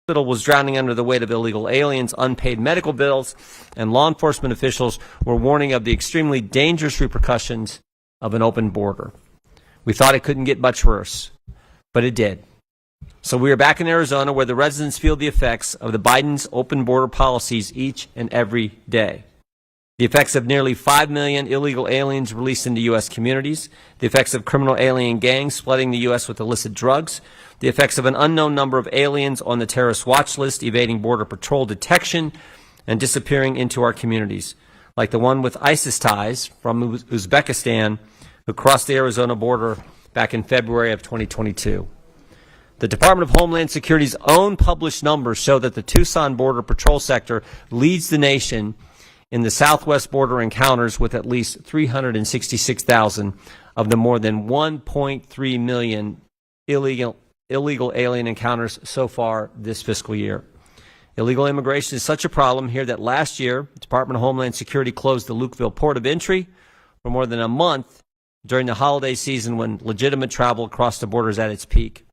hospital was drowning under the weight of illegal aliens, unpaid medical bills, and law enforcement officials were warning of the extremely dangerous repercussions of an open border. We thought it couldn't get much worse, but it did. So we are back in Arizona, where the residents feel the effects of the Biden's open border policies each and every day. The effects of nearly 5 million illegal aliens released into U.S. communities, the effects of criminal alien gangs flooding the U.S. with illicit drugs, the effects of an unknown number of aliens on the terrorist watch list evading Border Patrol detection and disappearing into our communities, like the one with ISIS ties from Uzbekistan who crossed the Arizona border back in February of 2022. The Department of Homeland Security's own published numbers show that the Tucson Border Patrol sector leads the nation in the southwest border encounters with at least 366,000 of the more than 1.3 million illegal alien encounters so far this fiscal year. Illegal immigration is such a problem here that last year, the Department of Homeland Security closed the Lukeville port of entry for more than a month during the holiday season when legitimate travel across the border is at its peak,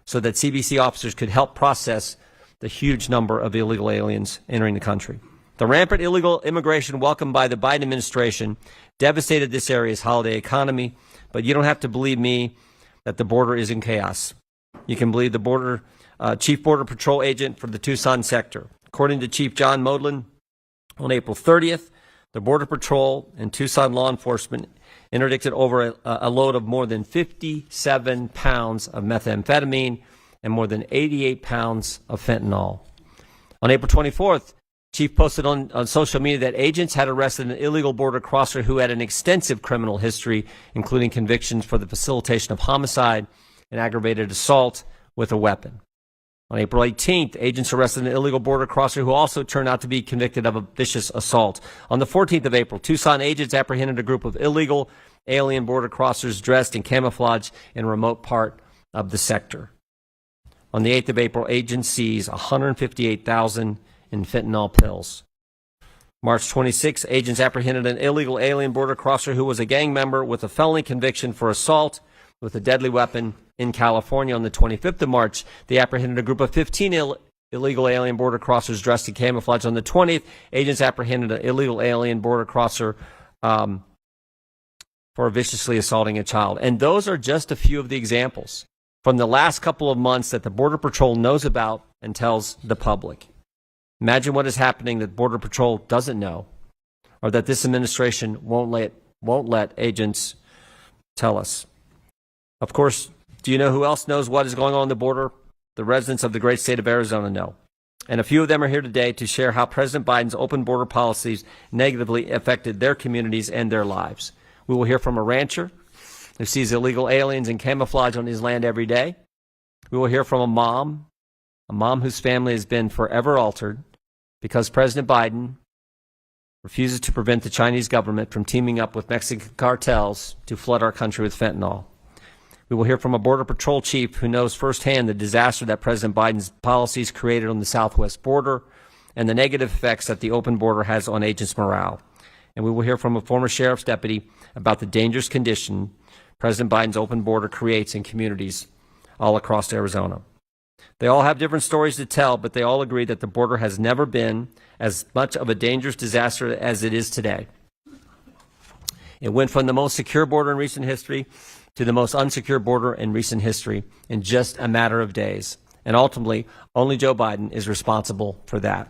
so that CBC officers could help process the huge number of illegal aliens entering the country. The rampant illegal immigration welcomed by the Biden administration devastated this area's holiday economy, but you don't have to believe me that the border is in chaos. You can believe the Chief Border Patrol agent for the Tucson sector. According to Chief John Modlin, on April 30th, the Border Patrol and Tucson law enforcement interdicted over a load of more than 57 pounds of methamphetamine and more than 88 pounds of fentanyl. On April 24th, Chief posted on social media that agents had arrested an illegal border crosser who had an extensive criminal history, including convictions for the facilitation of homicide and aggravated assault with a weapon. On April 18th, agents arrested an illegal border crosser who also turned out to be convicted of a vicious assault. On the 14th of April, Tucson agents apprehended a group of illegal alien border crossers dressed in camouflage in a remote part of the sector. On the 8th of April, agents seized 158,000 in fentanyl pills. March 26, agents apprehended an illegal alien border crosser who was a gang member with a felony conviction for assault with a deadly weapon in California. On the 25th of March, they apprehended a group of 15 illegal alien border crossers dressed in camouflage. On the 20th, agents apprehended an illegal alien border crosser for viciously assaulting a child. And those are just a few of the examples from the last couple of months that the Border Patrol knows about and tells the public. Imagine what is happening that Border Patrol doesn't know, or that this administration won't let agents tell us. Of course, do you know who else knows what is going on the border? The residents of the great state of Arizona know. And a few of them are here today to share how President Biden's open border policies negatively affected their communities and their lives. We will hear from a rancher who sees illegal aliens in camouflage on his land every day. We will hear from a mom whose family has been forever altered because President Biden refuses to prevent the Chinese government from teaming up with Mexican cartels to flood our country with fentanyl. We will hear from a Border Patrol chief who knows firsthand the disaster that President Biden's policies created on the southwest border and the negative effects that the open border has on agents' morale. And we will hear from a former sheriff's deputy about the dangerous condition President Biden's open border creates in communities all across Arizona. They all have different stories to tell, but they all agree that the border has never been as much of a dangerous disaster as it is today. It went from the most secure border in recent history to the most unsecure border in recent history in just a matter of days. And ultimately, only Joe Biden is responsible for that.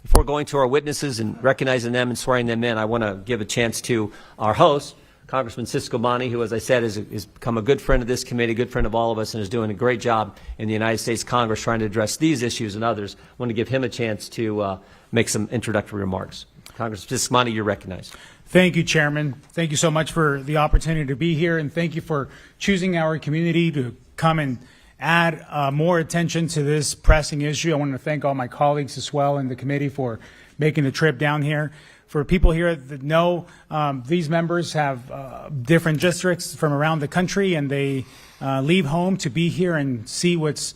Before going to our witnesses and recognizing them and swearing them in, I want to give a chance to our host, Congressman Cisco Manni, who, as I said, has become a good friend of this committee, a good friend of all of us, and is doing a great job in the United States Congress trying to address these issues and others. I want to give him a chance to make some introductory remarks. Congressman Cisco Manni, you're recognized. Thank you, Chairman. Thank you so much for the opportunity to be here, and thank you for choosing our community to come and add more attention to this pressing issue. I want to thank all my colleagues as well in the committee for making the trip down here. For people here that know, these members have different districts from around the country, and they leave home to be here and see what's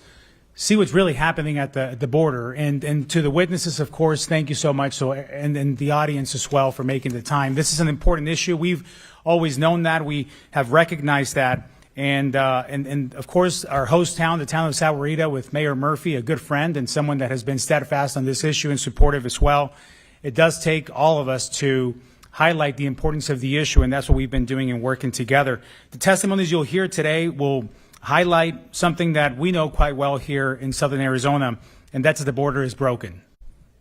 really happening at the border. And to the witnesses, of course, thank you so much. And the audience as well for making the time. This is an important issue. We've always known that. We have recognized that. And of course, our host town, the town of Sahuarita, with Mayor Murphy, a good friend and someone that has been steadfast on this issue and supportive as well. It does take all of us to highlight the importance of the issue, and that's what we've been doing and working together. The testimonies you'll hear today will highlight something that we know quite well here in southern Arizona, and that's that the border is broken.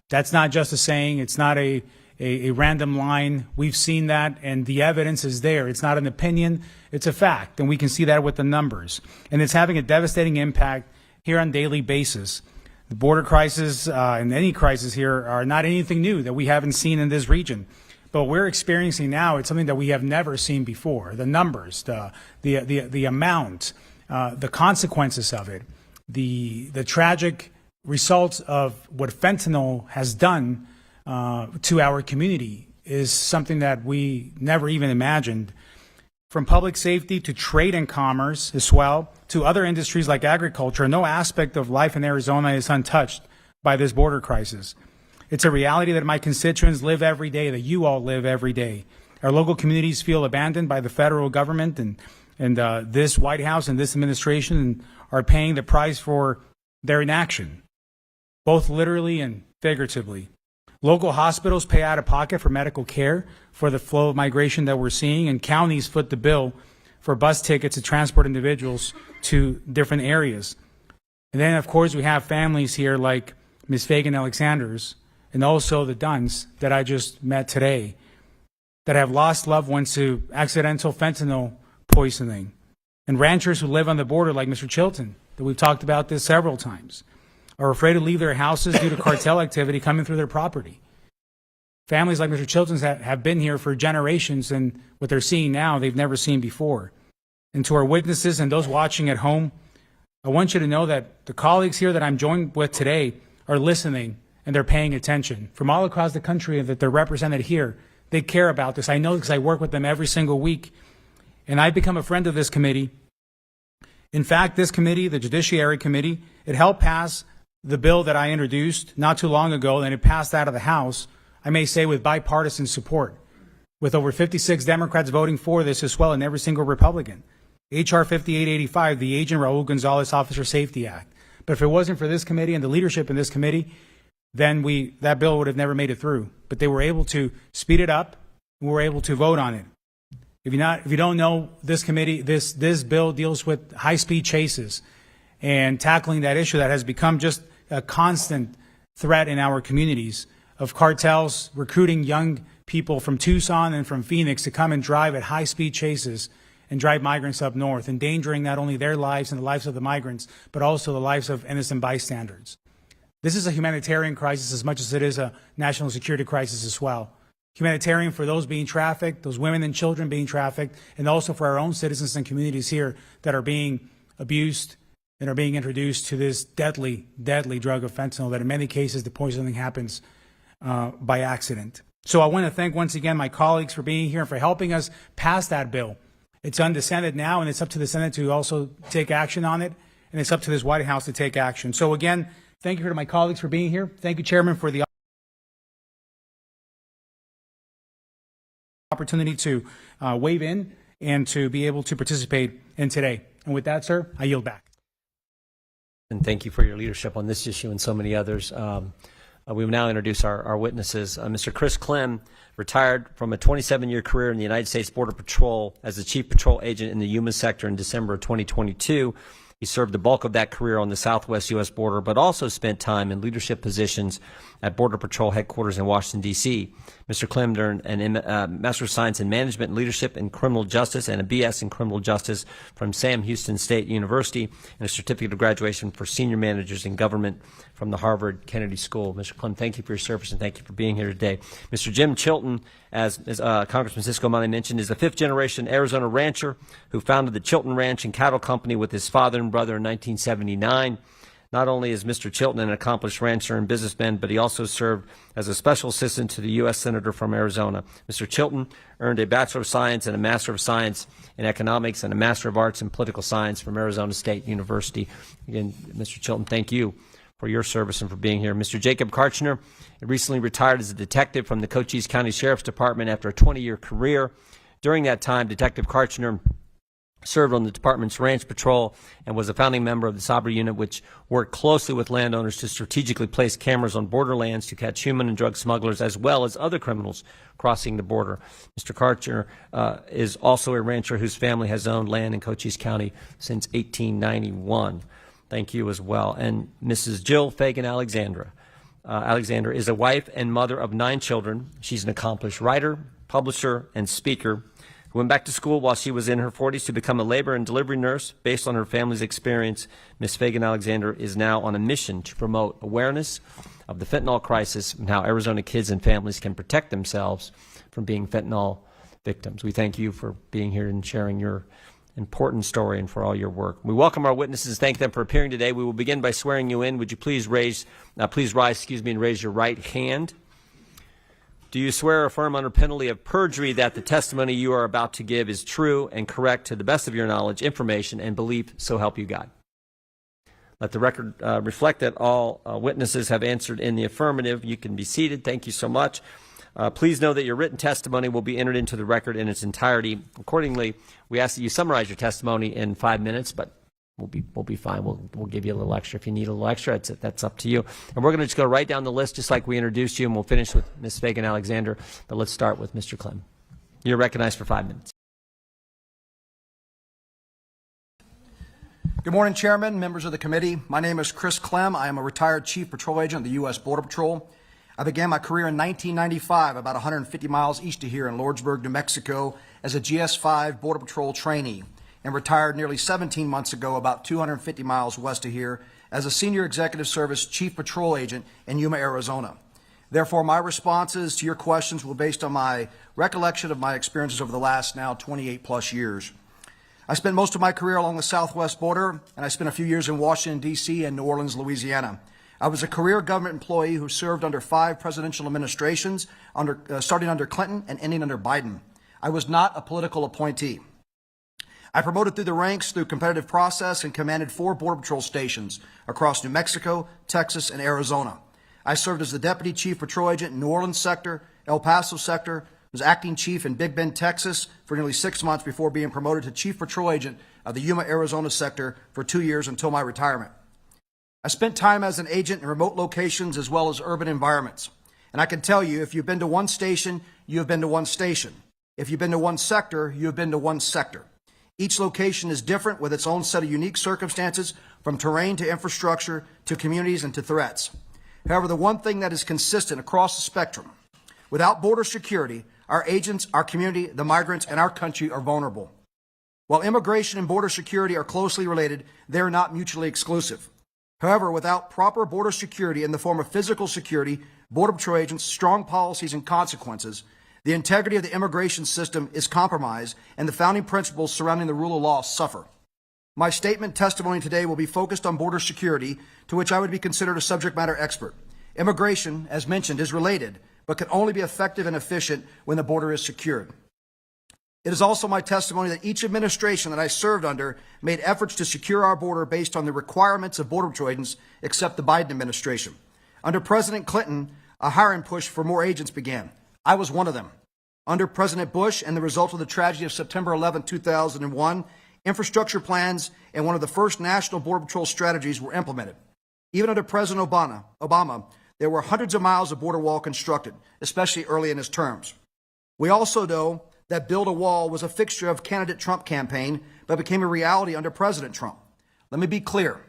That's not just a saying. It's not a random line. We've seen that, and the evidence is there. It's not an opinion. It's a fact, and we can see that with the numbers. And it's having a devastating impact here on a daily basis. The border crisis and any crisis here are not anything new that we haven't seen in this region. But what we're experiencing now, it's something that we have never seen before. The numbers, the amount, the consequences of it, the tragic results of what fentanyl has done to our community is something that we never even imagined. From public safety to trade and commerce as well, to other industries like agriculture, no aspect of life in Arizona is untouched by this border crisis. It's a reality that my constituents live every day, that you all live every day. Our local communities feel abandoned by the federal government and this White House and this administration are paying the price for their inaction, both literally and figuratively. Local hospitals pay out of pocket for medical care for the flow of migration that we're seeing, and counties foot the bill for bus tickets to transport individuals to different areas. And then, of course, we have families here like Ms. Fagan Alexander's and also the Dunns that I just met today that have lost loved ones to accidental fentanyl poisoning, and ranchers who live on the border like Mr. Chilton, that we've talked about this several times, are afraid to leave their houses due to cartel activity coming through their property. Families like Mr. Chilton's have been here for generations, and what they're seeing now, they've never seen before. And to our witnesses and those watching at home, I want you to know that the colleagues here that I'm joined with today are listening and they're paying attention. From all across the country that they're represented here, they care about this. I know because I work with them every single week, and I've become a friend of this committee. In fact, this committee, the Judiciary Committee, it helped pass the bill that I introduced not too long ago, and it passed out of the House, I may say with bipartisan support, with over 56 Democrats voting for this as well and every single Republican. H.R. 5885, the Agent Raul Gonzalez Officer Safety Act. But if it wasn't for this committee and the leadership in this committee, then that bill would have never made it through. But they were able to speed it up, and we were able to vote on it. If you don't know, this committee, this bill deals with high-speed chases and tackling that issue that has become just a constant threat in our communities of cartels recruiting young people from Tucson and from Phoenix to come and drive at high-speed chases and drive migrants up north, endangering not only their lives and the lives of the migrants, but also the lives of innocent bystanders. This is a humanitarian crisis as much as it is a national security crisis as well. Humanitarian for those being trafficked, those women and children being trafficked, and also for our own citizens and communities here that are being abused and are being introduced to this deadly, deadly drug of fentanyl that in many cases the poisoning happens by accident. So I want to thank once again my colleagues for being here and for helping us pass that bill. It's on the Senate now, and it's up to the Senate to also take action on it, and it's up to this White House to take action. So again, thank you to my colleagues for being here. Thank you, Chairman, for the opportunity to weigh in and to be able to participate in today. And with that, sir, I yield back. And thank you for your leadership on this issue and so many others. We will now introduce our witnesses. Mr. Chris Clem retired from a 27-year career in the United States Border Patrol as the Chief Patrol Agent in the Yuma sector in December of 2022. He served the bulk of that career on the southwest U.S. border, but also spent time in leadership positions at Border Patrol headquarters in Washington, D.C. Mr. Clem earned a Master of Science in Management and Leadership in Criminal Justice and a B.S. in Criminal Justice from Sam Houston State University and a Certificate of Graduation for Senior Managers in Government from the Harvard Kennedy School. Mr. Clem, thank you for your service and thank you for being here today. Mr. Jim Chilton, as Congressman Cisco Monte mentioned, is a fifth-generation Arizona rancher who founded the Chilton Ranch and Cattle Company with his father and brother in 1979. Not only is Mr. Chilton an accomplished rancher and businessman, but he also served as a special assistant to the U.S. Senator from Arizona. Mr. Chilton earned a Bachelor of Science and a Master of Science in Economics and a Master of Arts in Political Science from Arizona State University. Again, Mr. Chilton, thank you for your service and for being here. Mr. Jacob Karchner recently retired as a detective from the Cochise County Sheriff's Department after a 20-year career. During that time, Detective Karchner served on the department's ranch patrol, and was a founding member of the Sahuarita unit, which worked closely with landowners to strategically place cameras on borderlands to catch human and drug smugglers as well as other criminals crossing the border. Mr. Karcher is also a rancher whose family has owned land in Cochise County since 1891. Thank you as well. And Mrs. Jill Fagan Alexander is a wife and mother of 9 children. She's an accomplished writer, publisher, and speaker who went back to school while she was in her 40s to become a labor and delivery nurse. Based on her family's experience, Ms. Fagan Alexander is now on a mission to promote awareness of the fentanyl crisis and how Arizona kids and families can protect themselves from being fentanyl victims. We thank you for being here and sharing your important story and for all your work. We welcome our witnesses, thank them for appearing today. We will begin by swearing you in. Would you please rise, and raise your right hand? Do you swear or affirm under penalty of perjury that the testimony you are about to give is true and correct to the best of your knowledge, information, and belief, so help you God? Let the record reflect that all witnesses have answered in the affirmative. You can be seated. Thank you so much. Please know that your written testimony will be entered into the record in its entirety. Accordingly, we ask that you summarize your testimony in 5 minutes, but we'll be fine. We'll give you a little extra if you need a little extra. That's up to you. And we're going to just go right down the list just like we introduced you, and we'll finish with Ms. Fagan Alexander. But let's start with Mr. Clem. You're recognized for 5 minutes. Good morning, Chairman, members of the committee. My name is Chris Clem. I am a retired Chief Patrol Agent of the U.S. Border Patrol. I began my career in 1995, about 150 miles east of here in Lordsburg, New Mexico, as a GS-5 Border Patrol trainee, and retired nearly 17 months ago, about 250 miles west of here, as a Senior Executive Service Chief Patrol Agent in Yuma, Arizona. Therefore, my responses to your questions will be based on my recollection of my experiences over the last now 28-plus years. I spent most of my career along the southwest border, and I spent a few years in Washington, D.C. and New Orleans, Louisiana. I was a career government employee who served under 5 presidential administrations, starting under Clinton and ending under Biden. I was not a political appointee. I promoted through the ranks through competitive process and commanded 4 Border Patrol stations across New Mexico, Texas, and Arizona. I served as the Deputy Chief Patrol Agent in New Orleans sector, El Paso sector, was acting chief in Big Bend, Texas for nearly 6 months before being promoted to Chief Patrol Agent of the Yuma, Arizona sector for 2 years until my retirement. I spent time as an agent in remote locations as well as urban environments. And I can tell you, if you've been to one station, you have been to one station. If you've been to one sector, you have been to one sector. Each location is different with its own set of unique circumstances, from terrain to infrastructure to communities and to threats. However, the one thing that is consistent across the spectrum, without border security, our agents, our community, the migrants, and our country are vulnerable. While immigration and border security are closely related, they are not mutually exclusive. However, without proper border security in the form of physical security, Border Patrol agents, strong policies, and consequences, the integrity of the immigration system is compromised, and the founding principles surrounding the rule of law suffer. My statement testimony today will be focused on border security, to which I would be considered a subject matter expert. Immigration, as mentioned, is related, but can only be effective and efficient when the border is secured. It is also my testimony that each administration that I served under made efforts to secure our border based on the requirements of Border Patrol agents, except the Biden administration. Under President Clinton, a hiring push for more agents began. I was one of them. Under President Bush and the result of the tragedy of September 11, 2001, infrastructure plans and one of the first national Border Patrol strategies were implemented. Even under President Obama, there were hundreds of miles of border wall constructed, especially early in his terms. We also know that Build a Wall was a fixture of candidate Trump campaign, but became a reality under President Trump. Let me be clear.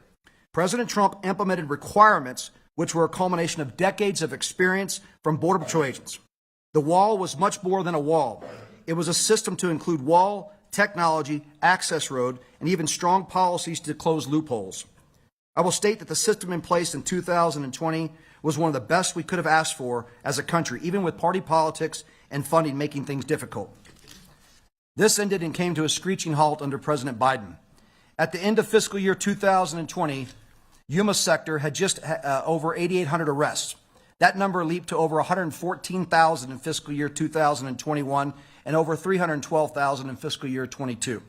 President Trump implemented requirements which were a culmination of decades of experience from Border Patrol agents. The wall was much more than a wall. It was a system to include wall, technology, access road, and even strong policies to close loopholes. I will state that the system in place in 2020 was one of the best we could have asked for as a country, even with party politics and funding making things difficult. This ended and came to a screeching halt under President Biden. At the end of fiscal year 2020, Yuma sector had just over 8,800 arrests. That number leaped to over 114,000 in fiscal year 2021 and over 312,000 in fiscal year 22.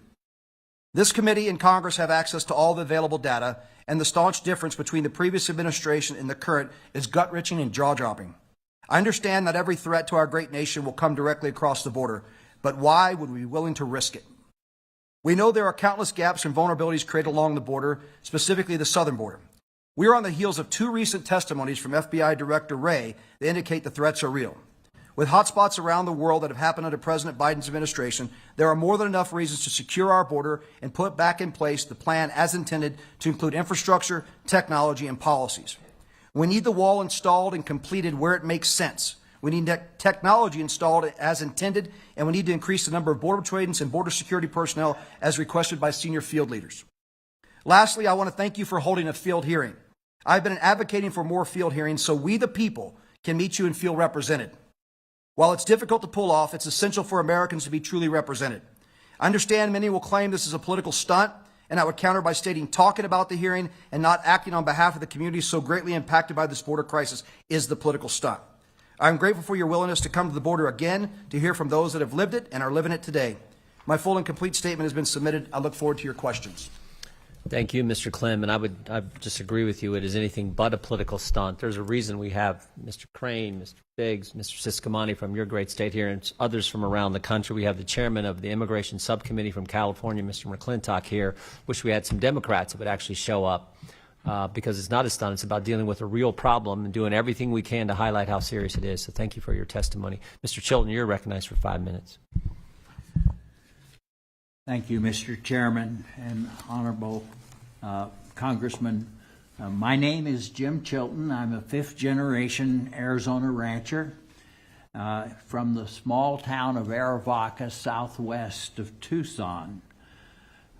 This committee and Congress have access to all the available data, and the staunch difference between the previous administration and the current is gut-wrenching and jaw-dropping. I understand that every threat to our great nation will come directly across the border, but why would we be willing to risk it? We know there are countless gaps and vulnerabilities created along the border, specifically the southern border. We are on the heels of 2 recent testimonies from FBI Director Wray that indicate the threats are real. With hotspots around the world that have happened under President Biden's administration, there are more than enough reasons to secure our border and put back in place the plan as intended to include infrastructure, technology, and policies. We need the wall installed and completed where it makes sense. We need technology installed as intended, and we need to increase the number of Border Patrol agents and border security personnel as requested by senior field leaders. Lastly, I want to thank you for holding a field hearing. I've been advocating for more field hearings so we, the people, can meet you and feel represented. While it's difficult to pull off, it's essential for Americans to be truly represented. I understand many will claim this is a political stunt, and I would counter by stating talking about the hearing and not acting on behalf of the community so greatly impacted by this border crisis is the political stunt. I'm grateful for your willingness to come to the border again to hear from those that have lived it and are living it today. My full and complete statement has been submitted. I look forward to your questions. Thank you, Mr. Clem, and I disagree with you. It is anything but a political stunt. There's a reason we have Mr. Crane, Mr. Biggs, Mr. Siscomani from your great state here, and others from around the country. We have the chairman of the Immigration Subcommittee from California, Mr. McClintock, here. Wish we had some Democrats that would actually show up because it's not a stunt. It's about dealing with a real problem and doing everything we can to highlight how serious it is. So thank you for your testimony. Mr. Chilton, you're recognized for 5 minutes. Thank you, Mr. Chairman and Honorable Congressman. My name is Jim Chilton. I'm a 5th-generation Arizona rancher from the small town of Arivaca, southwest of Tucson.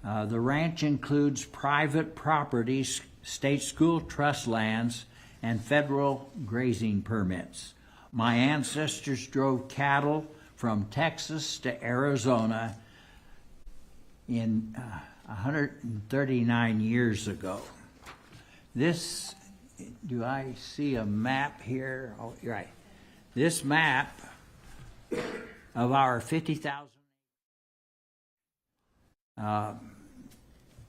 The ranch includes private properties, state school trust lands, and federal grazing permits. My ancestors drove cattle from Texas to Arizona in 139 years ago. This, do I see a map here? Oh, right. This map of our 50,000,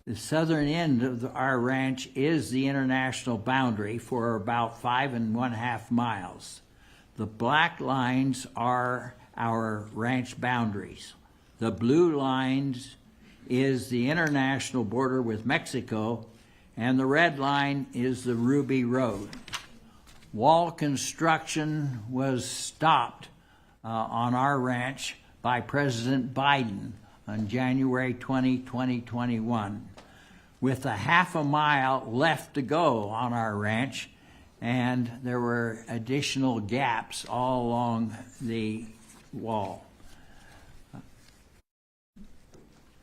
the southern end of our ranch is the international boundary for about 5.5 miles. The black lines are our ranch boundaries. The blue lines is the international border with Mexico, and the red line is the Ruby Road. Wall construction was stopped on our ranch by President Biden on January 20, 2021, with a half a mile left to go on our ranch, and there were additional gaps all along the wall.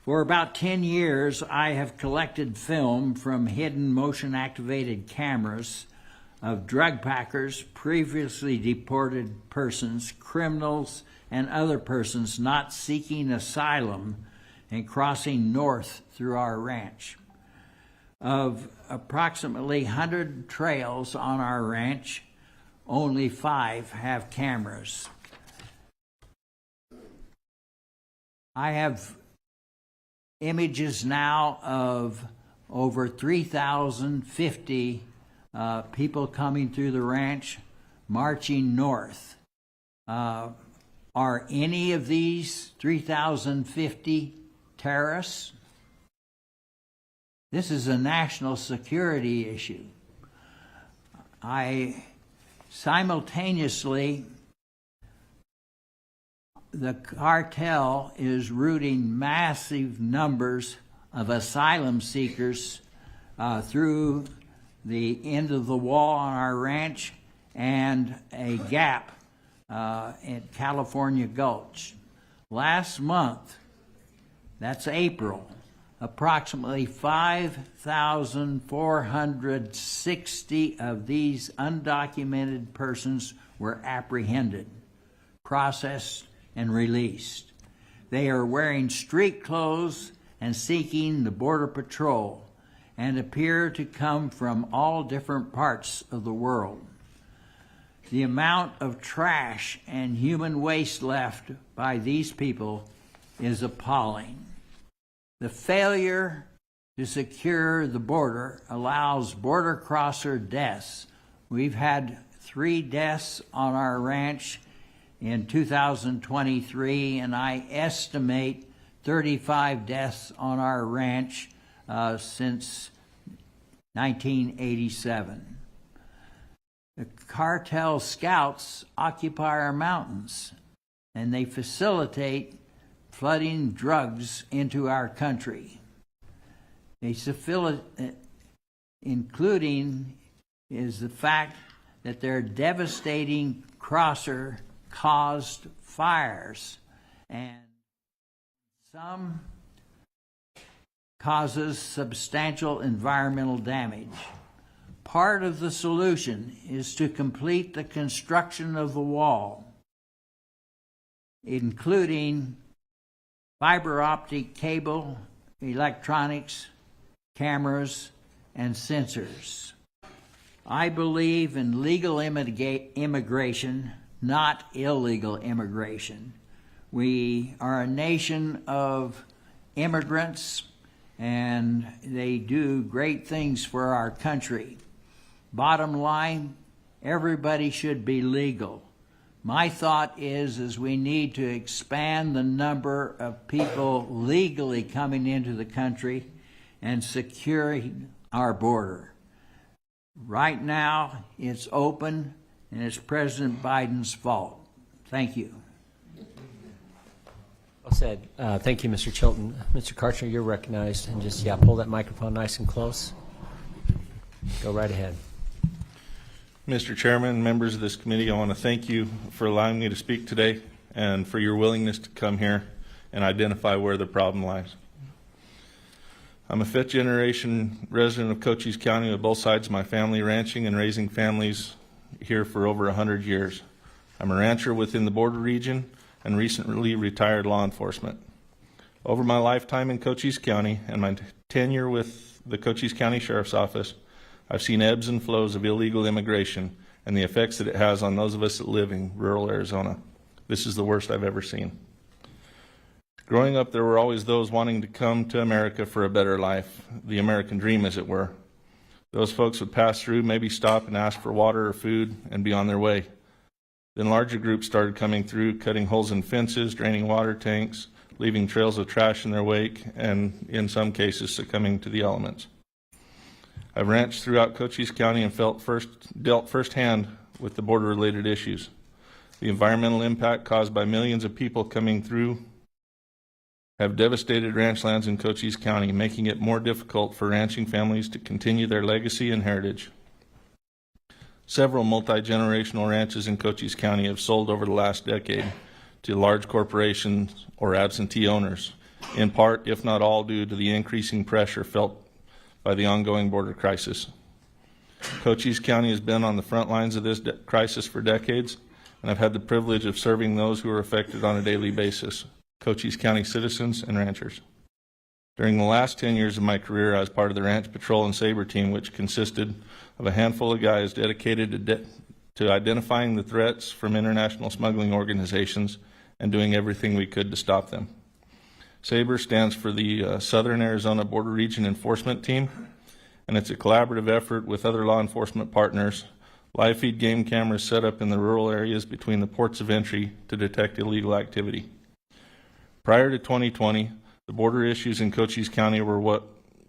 For about 10 years, I have collected film from hidden motion-activated cameras of drug packers, previously deported persons, criminals, and other persons not seeking asylum and crossing north through our ranch. Of approximately 100 trails on our ranch, only 5 have cameras. I have images now of over 3,050 people coming through the ranch, marching north. Are any of these 3,050 terrorists? This is a national security issue. Simultaneously, the cartel is routing massive numbers of asylum seekers through the end of the wall on our ranch and a gap in California Gulch. Last month, that's April, approximately 5,460 of these undocumented persons were apprehended, processed, and released. They are wearing street clothes and seeking the Border Patrol and appear to come from all different parts of the world. The amount of trash and human waste left by these people is appalling. The failure to secure the border allows border crosser deaths. We've had 3 deaths on our ranch in 2023, and I estimate 35 deaths on our ranch since 1987. The cartel scouts occupy our mountains, and they facilitate flooding drugs into our country. They including is the fact that their devastating crosser caused fires, and some causes substantial environmental damage. Part of the solution is to complete the construction of the wall, including fiber optic cable, electronics, cameras, and sensors. I believe in legal immigration, not illegal immigration. We are a nation of immigrants, and they do great things for our country. Bottom line, everybody should be legal. My thought is we need to expand the number of people legally coming into the country and securing our border. Right now, it's open, and it's President Biden's fault. Thank you. Well said. Thank you, Mr. Chilton. Mr. Karchner, you're recognized. And just, pull that microphone nice and close. Go right ahead. Mr. Chairman, members of this committee, I want to thank you for allowing me to speak today and for your willingness to come here and identify where the problem lies. I'm a fifth-generation resident of Cochise County with both sides of my family ranching and raising families here for over 100 years. I'm a rancher within the border region and recently retired law enforcement. Over my lifetime in Cochise County and my tenure with the Cochise County Sheriff's Office, I've seen ebbs and flows of illegal immigration and the effects that it has on those of us that live in rural Arizona. This is the worst I've ever seen. Growing up, there were always those wanting to come to America for a better life, the American dream, as it were. Those folks would pass through, maybe stop and ask for water or food, and be on their way. Then larger groups started coming through, cutting holes in fences, draining water tanks, leaving trails of trash in their wake, and in some cases succumbing to the elements. I've ranched throughout Cochise County and dealt firsthand with the border-related issues. The environmental impact caused by millions of people coming through have devastated ranch lands in Cochise County, making it more difficult for ranching families to continue their legacy and heritage. Several multi-generational ranches in Cochise County have sold over the last decade to large corporations or absentee owners, in part, if not all, due to the increasing pressure felt by the ongoing border crisis. Cochise County has been on the front lines of this crisis for decades, and I've had the privilege of serving those who are affected on a daily basis, Cochise County citizens and ranchers. During the last 10 years of my career, I was part of the Ranch Patrol and Saber team, which consisted of a handful of guys dedicated to identifying the threats from international smuggling organizations and doing everything we could to stop them. Saber stands for the Southern Arizona Border Region Enforcement Team, and it's a collaborative effort with other law enforcement partners. Live feed game cameras set up in the rural areas between the ports of entry to detect illegal activity. Prior to 2020, the border issues in Cochise County were what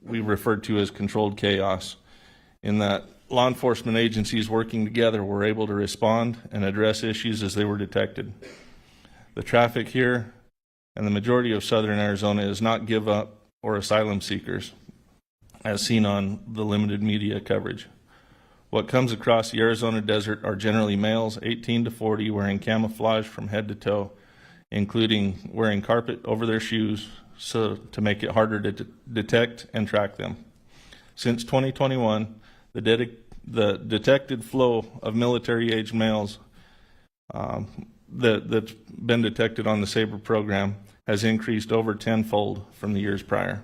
we referred to as controlled chaos, in that law enforcement agencies working together were able to respond and address issues as they were detected. The traffic here and the majority of southern Arizona is not give up or asylum seekers, as seen on the limited media coverage. What comes across the Arizona desert are generally males 18 to 40 wearing camouflage from head to toe, including wearing carpet over their shoes so to make it harder to detect and track them. Since 2021, the detected flow of military-age males that's been detected on the SABRE program has increased over tenfold from the years prior.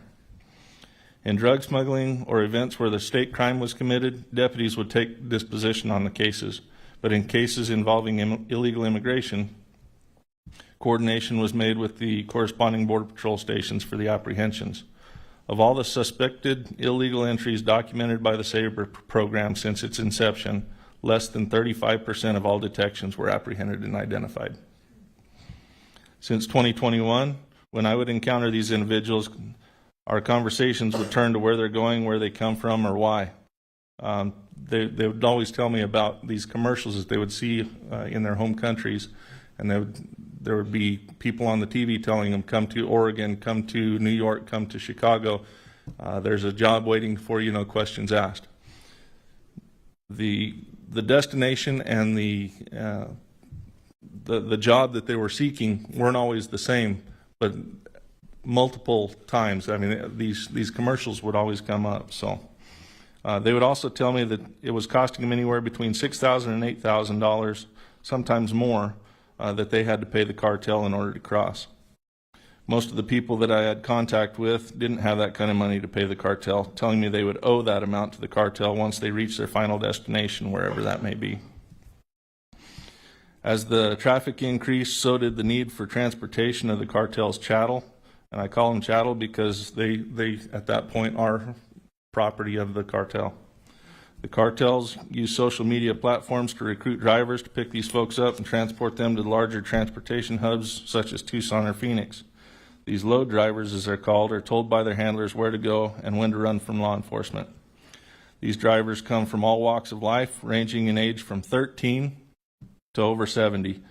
In drug smuggling or events where the state crime was committed, deputies would take disposition on the cases. But in cases involving illegal immigration, coordination was made with the corresponding Border Patrol stations for the apprehensions. Of all the suspected illegal entries documented by the SABRE program since its inception, less than 35% of all detections were apprehended and identified. Since 2021, When I would encounter these individuals, our conversations would turn to where they're going, where they come from, or why. They would always tell me about these commercials that they would see in their home countries, and there would be people on the TV telling them, come to Oregon, come to New York, come to Chicago. There's a job waiting for you, no questions asked. The destination and the job that they were seeking weren't always the same, but multiple times. I mean, these commercials would always come up. So they would also tell me that it was costing them anywhere between $6,000 and $8,000, sometimes more, that they had to pay the cartel in order to cross. Most of the people that I had contact with didn't have that kind of money to pay the cartel, telling me they would owe that amount to the cartel once they reached their final destination, wherever that may be. As the traffic increased, so did the need for transportation of the cartel's chattel. And I call them chattel because they at that point are property of the cartel. The cartels use social media platforms to recruit drivers to pick these folks up and transport them to larger transportation hubs such as Tucson or Phoenix. These load drivers, as they're called, are told by their handlers where to go and when to run from law enforcement. These drivers come from all walks of life, ranging in age from 13 to over 70.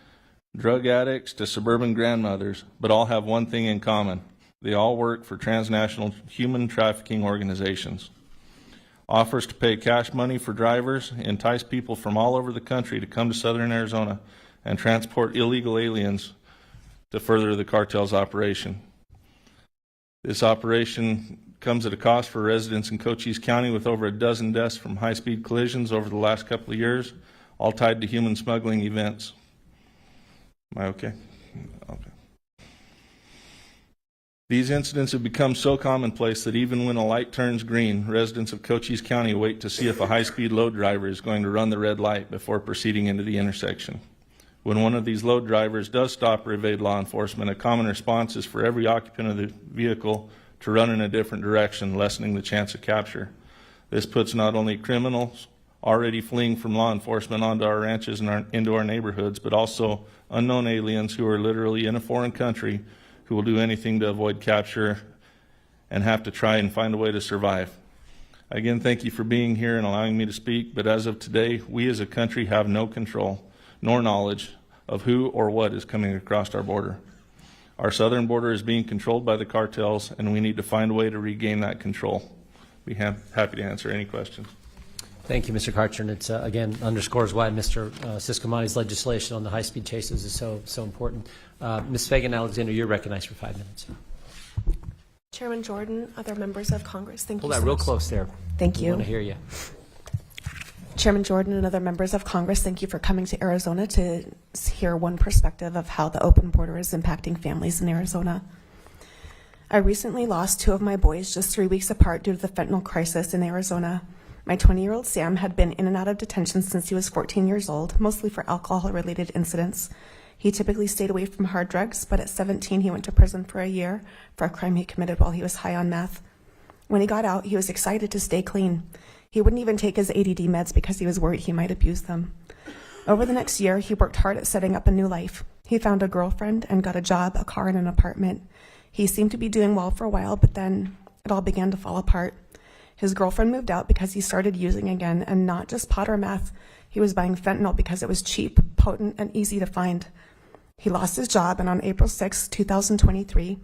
Drug addicts to suburban grandmothers, but all have one thing in common. They all work for transnational human trafficking organizations. Offers to pay cash money for drivers entice people from all over the country to come to southern Arizona and transport illegal aliens to further the cartel's operation. This operation comes at a cost for residents in Cochise County, with over a dozen deaths from high-speed collisions over the last couple of years, all tied to human smuggling events. Am I okay? Okay. These incidents have become so commonplace that even when a light turns green, residents of Cochise County wait to see if a high-speed load driver is going to run the red light before proceeding into the intersection. When one of these load drivers does stop or evade law enforcement, a common response is for every occupant of the vehicle to run in a different direction, lessening the chance of capture. This puts not only criminals already fleeing from law enforcement onto our ranches and into our neighborhoods, but also unknown aliens who are literally in a foreign country who will do anything to avoid capture and have to try and find a way to survive. Again, thank you for being here and allowing me to speak, but as of today, we as a country have no control nor knowledge of who or what is coming across our border. Our southern border is being controlled by the cartels, and we need to find a way to regain that control. Be happy to answer any questions. Thank you, Mr. Karcher. And it again underscores why Mr. Ciscomani's legislation on the high-speed chases is so important. Ms. Fagan-Alexander, you're recognized for 5 minutes. Chairman Jordan, other members of Congress, thank you Hold so that real much. close there. Thank We you. want to hear you. Chairman Jordan and other members of Congress, thank you for coming to Arizona to hear one perspective of how the open border is impacting families in Arizona. I recently lost 2 of my boys just 3 weeks apart due to the fentanyl crisis in Arizona. My 20-year-old Sam had been in and out of detention since he was 14 years old, mostly for alcohol-related incidents. He typically stayed away from hard drugs, but at 17 he went to prison for a year for a crime he committed while he was high on meth. When he got out, he was excited to stay clean. He wouldn't even take his ADD meds because he was worried he might abuse them. Over the next year, he worked hard at setting up a new life. He found a girlfriend and got a job, a car, and an apartment. He seemed to be doing well for a while, but then it all began to fall apart. His girlfriend moved out because he started using again, and not just pot or meth. He was buying fentanyl because it was cheap, potent, and easy to find. He lost his job, and on April 6, 2023,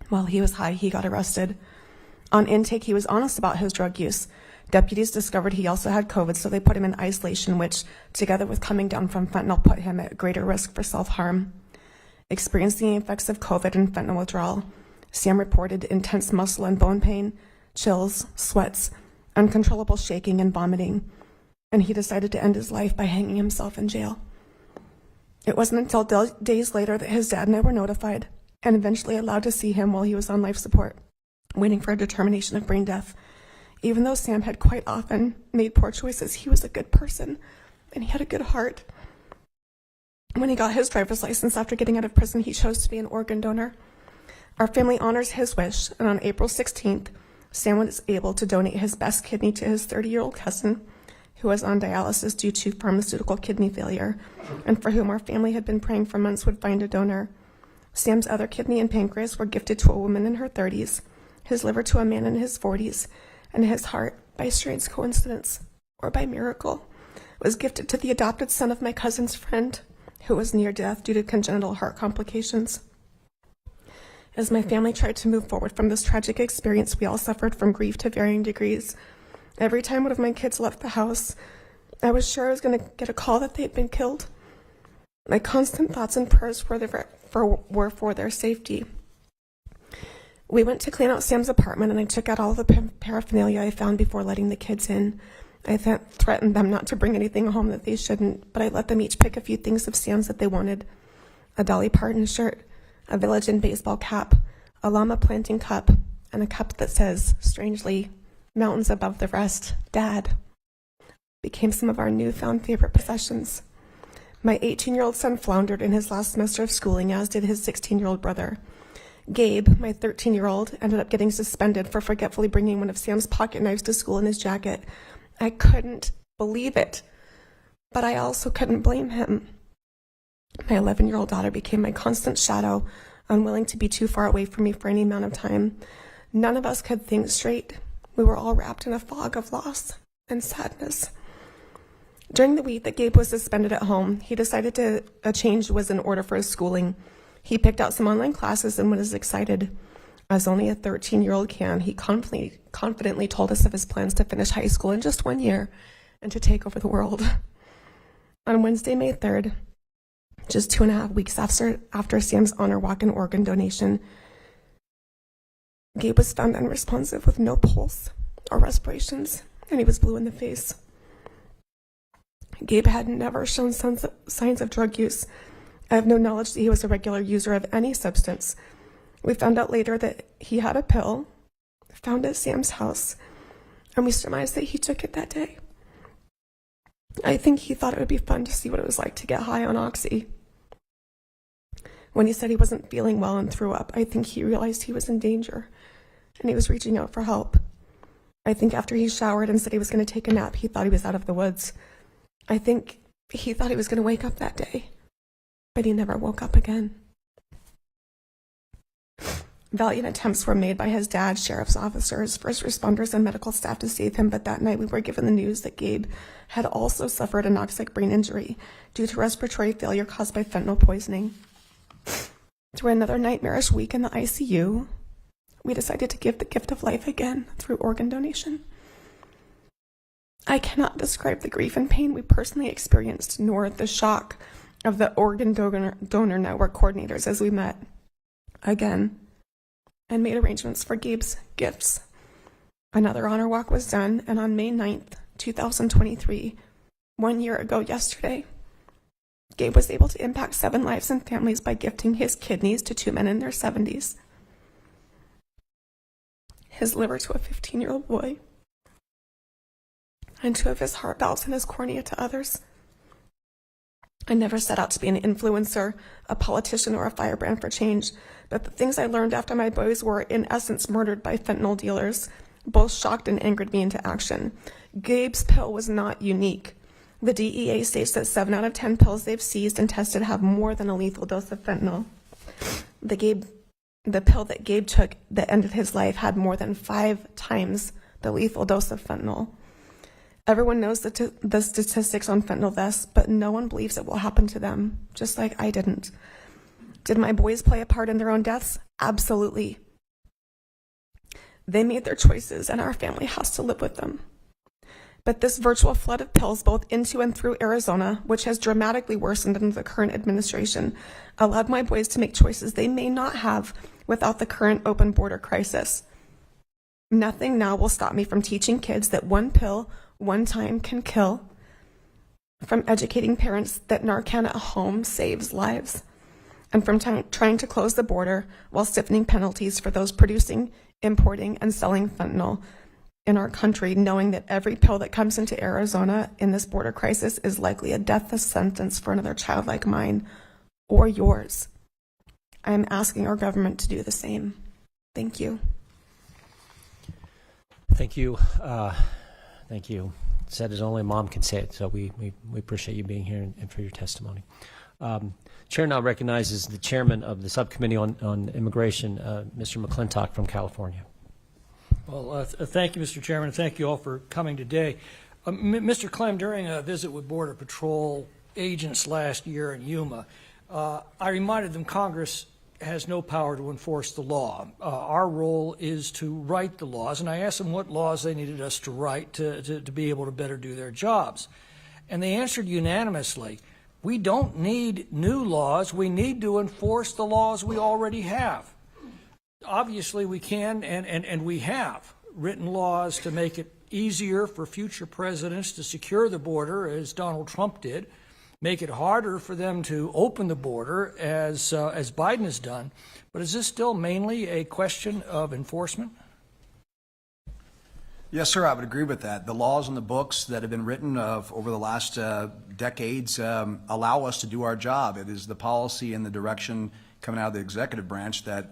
while he was high, he got arrested. On intake, he was honest about his drug use. Deputies discovered he also had COVID, so they put him in isolation, which, together with coming down from fentanyl, put him at greater risk for self-harm. Experiencing the effects of COVID and fentanyl withdrawal, Sam reported intense muscle and bone pain, chills, sweats, uncontrollable shaking, and vomiting, and he decided to end his life by hanging himself in jail. It wasn't until days later that his dad and I were notified and eventually allowed to see him while he was on life support, waiting for a determination of brain death. Even though Sam had quite often made poor choices, he was a good person and he had a good heart. When he got his driver's license after getting out of prison, he chose to be an organ donor. Our family honors his wish, and on April 16th, Sam was able to donate his best kidney to his 30-year-old cousin, who was on dialysis due to pharmaceutical kidney failure, and for whom our family had been praying for months would find a donor. Sam's other kidney and pancreas were gifted to a woman in her 30s, his liver to a man in his 40s, and his heart, by strange coincidence or by miracle, was gifted to the adopted son of my cousin's friend, who was near death due to congenital heart complications. As my family tried to move forward from this tragic experience, we all suffered from grief to varying degrees. Every time one of my kids left the house, I was sure I was going to get a call that they had been killed. My constant thoughts and prayers were for their safety. We went to clean out Sam's apartment, and I took out all the paraphernalia I found before letting the kids in. I threatened them not to bring anything home that they shouldn't, but I let them each pick a few things of Sam's that they wanted: a Dolly Parton shirt, a Village Inn baseball cap, a llama planting cup, and a cup that says, strangely, "Mountains above the rest, Dad," became some of our newfound favorite possessions. My 18-year-old son floundered in his last semester of schooling, as did his 16-year-old brother. Gabe, my 13-year-old, ended up getting suspended for forgetfully bringing one of Sam's pocket knives to school in his jacket. I couldn't believe it, but I also couldn't blame him. My 11-year-old daughter became my constant shadow, unwilling to be too far away from me for any amount of time. None of us could think straight. We were all wrapped in a fog of loss and sadness. During the week that Gabe was suspended at home, he decided a change was in order for his schooling. He picked out some online classes and was excited. As only a 13-year-old can, he confidently told us of his plans to finish high school in just 1 year and to take over the world. On Wednesday, May 3rd, just 2.5 weeks after Sam's honor walk and organ donation, Gabe was found unresponsive with no pulse or respirations, and he was blue in the face. Gabe had never shown signs of drug use. I have no knowledge that he was a regular user of any substance. We found out later that he had a pill found at Sam's house, and we surmised that he took it that day. I think he thought it would be fun to see what it was like to get high on oxy. When he said he wasn't feeling well and threw up, I think he realized he was in danger, and he was reaching out for help. I think after he showered and said he was going to take a nap, he thought he was out of the woods. I think he thought he was going to wake up that day, but he never woke up again. Valiant attempts were made by his dad, sheriff's officers, first responders, and medical staff to save him, but that night we were given the news that Gabe had also suffered a anoxic brain injury due to respiratory failure caused by fentanyl poisoning. Through another nightmarish week in the ICU, we decided to give the gift of life again through organ donation. I cannot describe the grief and pain we personally experienced, nor the shock of the organ donor network coordinators as we met again and made arrangements for Gabe's gifts. Another honor walk was done, and on May 9th, 2023, 1 year ago yesterday, Gabe was able to impact 7 lives and families by gifting his kidneys to 2 men in their 70s, his liver to a 15-year-old boy, and 2 of his heart valves and his cornea to others. I never set out to be an influencer, a politician, or a firebrand for change, but the things I learned after my boys were, in essence, murdered by fentanyl dealers, both shocked and angered me into action. Gabe's pill was not unique. The DEA states that 7 out of 10 pills they've seized and tested have more than a lethal dose of fentanyl. The pill that Gabe took that ended his life had more than 5 times the lethal dose of fentanyl. Everyone knows the statistics on fentanyl deaths, but no one believes it will happen to them, just like I didn't. Did my boys play a part in their own deaths? Absolutely. They made their choices, and our family has to live with them. But this virtual flood of pills, both into and through Arizona, which has dramatically worsened under the current administration, allowed my boys to make choices they may not have without the current open border crisis. Nothing now will stop me from teaching kids that one pill, one time can kill, from educating parents that Narcan at home saves lives, and from trying to close the border while stiffening penalties for those producing, importing, and selling fentanyl in our country, knowing that every pill that comes into Arizona in this border crisis is likely a death sentence for another child like mine or yours. I am asking our government to do the same. Thank you. Thank you. Thank you. Said as only mom can say it, so we appreciate you being here and for your testimony. Chair now recognizes the chairman of the subcommittee on immigration, Mr. McClintock from California. Well, thank you, Mr. Chairman, and thank you all for coming today. Mr. Clem, during a visit with Border Patrol agents last year in Yuma, I reminded them Congress has no power to enforce the law. Our role is to write the laws, and I asked them what laws they needed us to write to be able to better do their jobs. And they answered unanimously, we don't need new laws, we need to enforce the laws we already have. Obviously, we can and we have written laws to make it easier for future presidents to secure the border, as Donald Trump did, make it harder for them to open the border, as Biden has done. But is this still mainly a question of enforcement? Yes, sir, I would agree with that. The laws in the books that have been written over the last decades allow us to do our job. It is the policy and the direction coming out of the executive branch that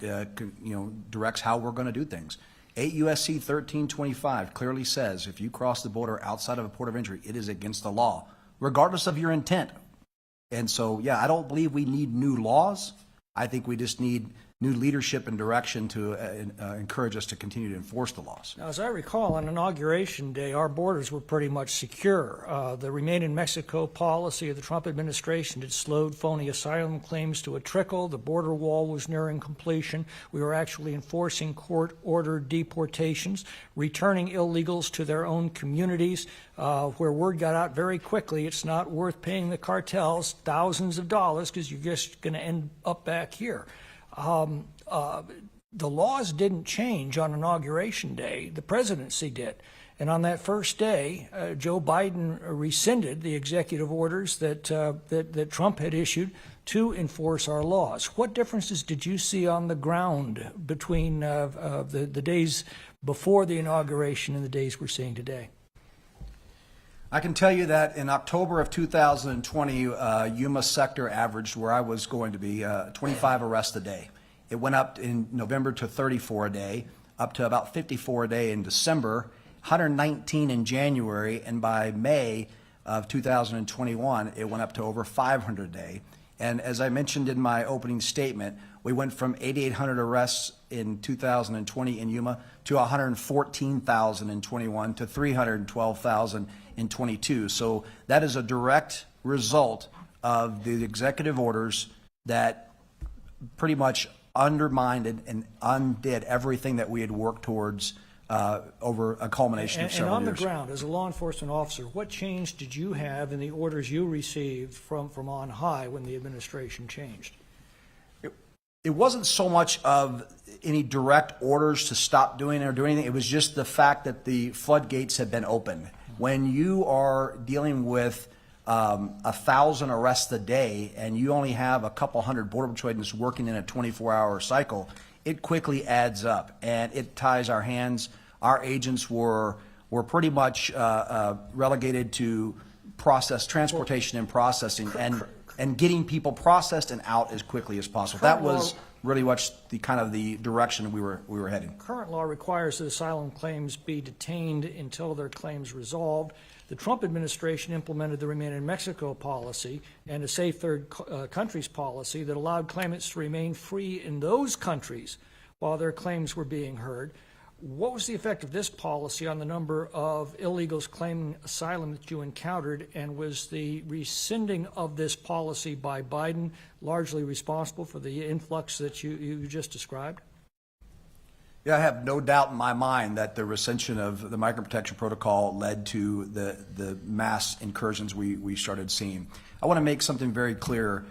directs how we're going to do things. 8 U.S.C. 1325 clearly says if you cross the border outside of a port of entry, it is against the law, regardless of your intent. And so, yeah, I don't believe we need new laws. I think we just need new leadership and direction to encourage us to continue to enforce the laws. Now, as I recall, on Inauguration Day, our borders were pretty much secure. The Remain in Mexico policy of the Trump administration had slowed phony asylum claims to a trickle. The border wall was nearing completion. We were actually enforcing court-ordered deportations, returning illegals to their own communities, where word got out very quickly it's not worth paying the cartels thousands of dollars because you're just going to end up back here. The laws didn't change on Inauguration Day. The presidency did. And on that first day, Joe Biden rescinded the executive orders that Trump had issued to enforce our laws. What differences did you see on the ground between the days before the inauguration and the days we're seeing today? I can tell you that in October of 2020, Yuma sector averaged where I was going to be 25 arrests a day. It went up in November to 34 a day, up to about 54 a day in December, 119 in January, and by May of 2021, it went up to over 500 a day. And as I mentioned in my opening statement, we went from 8,800 arrests in 2020 in Yuma to 114,000 in 21 to 312,000 in 22. So that is a direct result of the executive orders that pretty much undermined and undid everything that we had worked towards over a culmination of several years. And on the ground, as a law enforcement officer, what change did you have in the orders you received from on high when the administration changed? It wasn't so much of any direct orders to stop doing or do anything. It was just the fact that the floodgates had been opened. When you are dealing with 1,000 arrests a day and you only have a couple hundred Border Patrol agents working in a 24-hour cycle, it quickly adds up and it ties our hands. Our agents were pretty much relegated to transportation and processing and getting people processed and out as quickly as possible. That was really much the kind of the direction we were heading. Current law requires that asylum claims be detained until their claims resolved. The Trump administration implemented the Remain in Mexico policy and a Safe Third Countries policy that allowed claimants to remain free in those countries while their claims were being heard. What was the effect of this policy on the number of illegals claiming asylum that you encountered, and was the rescinding of this policy by Biden largely responsible for the influx that you just described? Yeah, I have no doubt in my mind that the rescission of the Migrant Protection Protocol led to the mass incursions we started seeing. I want to make something very clear.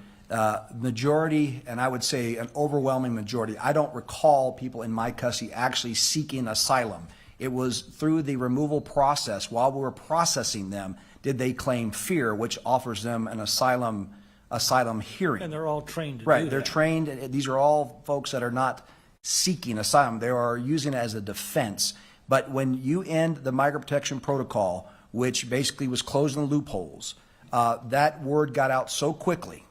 Majority, and I would say an overwhelming majority, I don't recall people in my custody actually seeking asylum. It was through the removal process, while we were processing them, did they claim fear, which offers them an asylum hearing. And they're all trained to do right, that. they're trained. These are all folks that are not seeking asylum. They are using it as a defense. But when you end the Migrant Protection Protocol, which basically was closing the loopholes, that word got out so quickly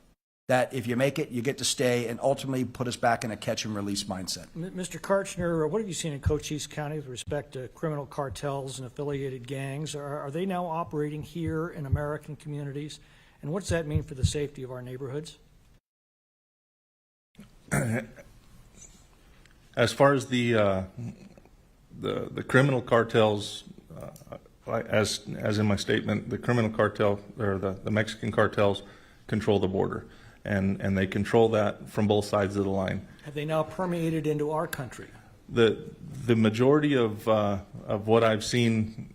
that if you make it, you get to stay, and ultimately put us back in a catch and release mindset. Mr. Karchner, what have you seen in Cochise County with respect to criminal cartels and affiliated gangs? Are they now operating here in American communities? And what's that mean for the safety of our neighborhoods? As far as the criminal cartels, as in my statement, the criminal cartel or the Mexican cartels control the border, and they control that from both sides of the line. Have they now permeated into our country? The majority of what I've seen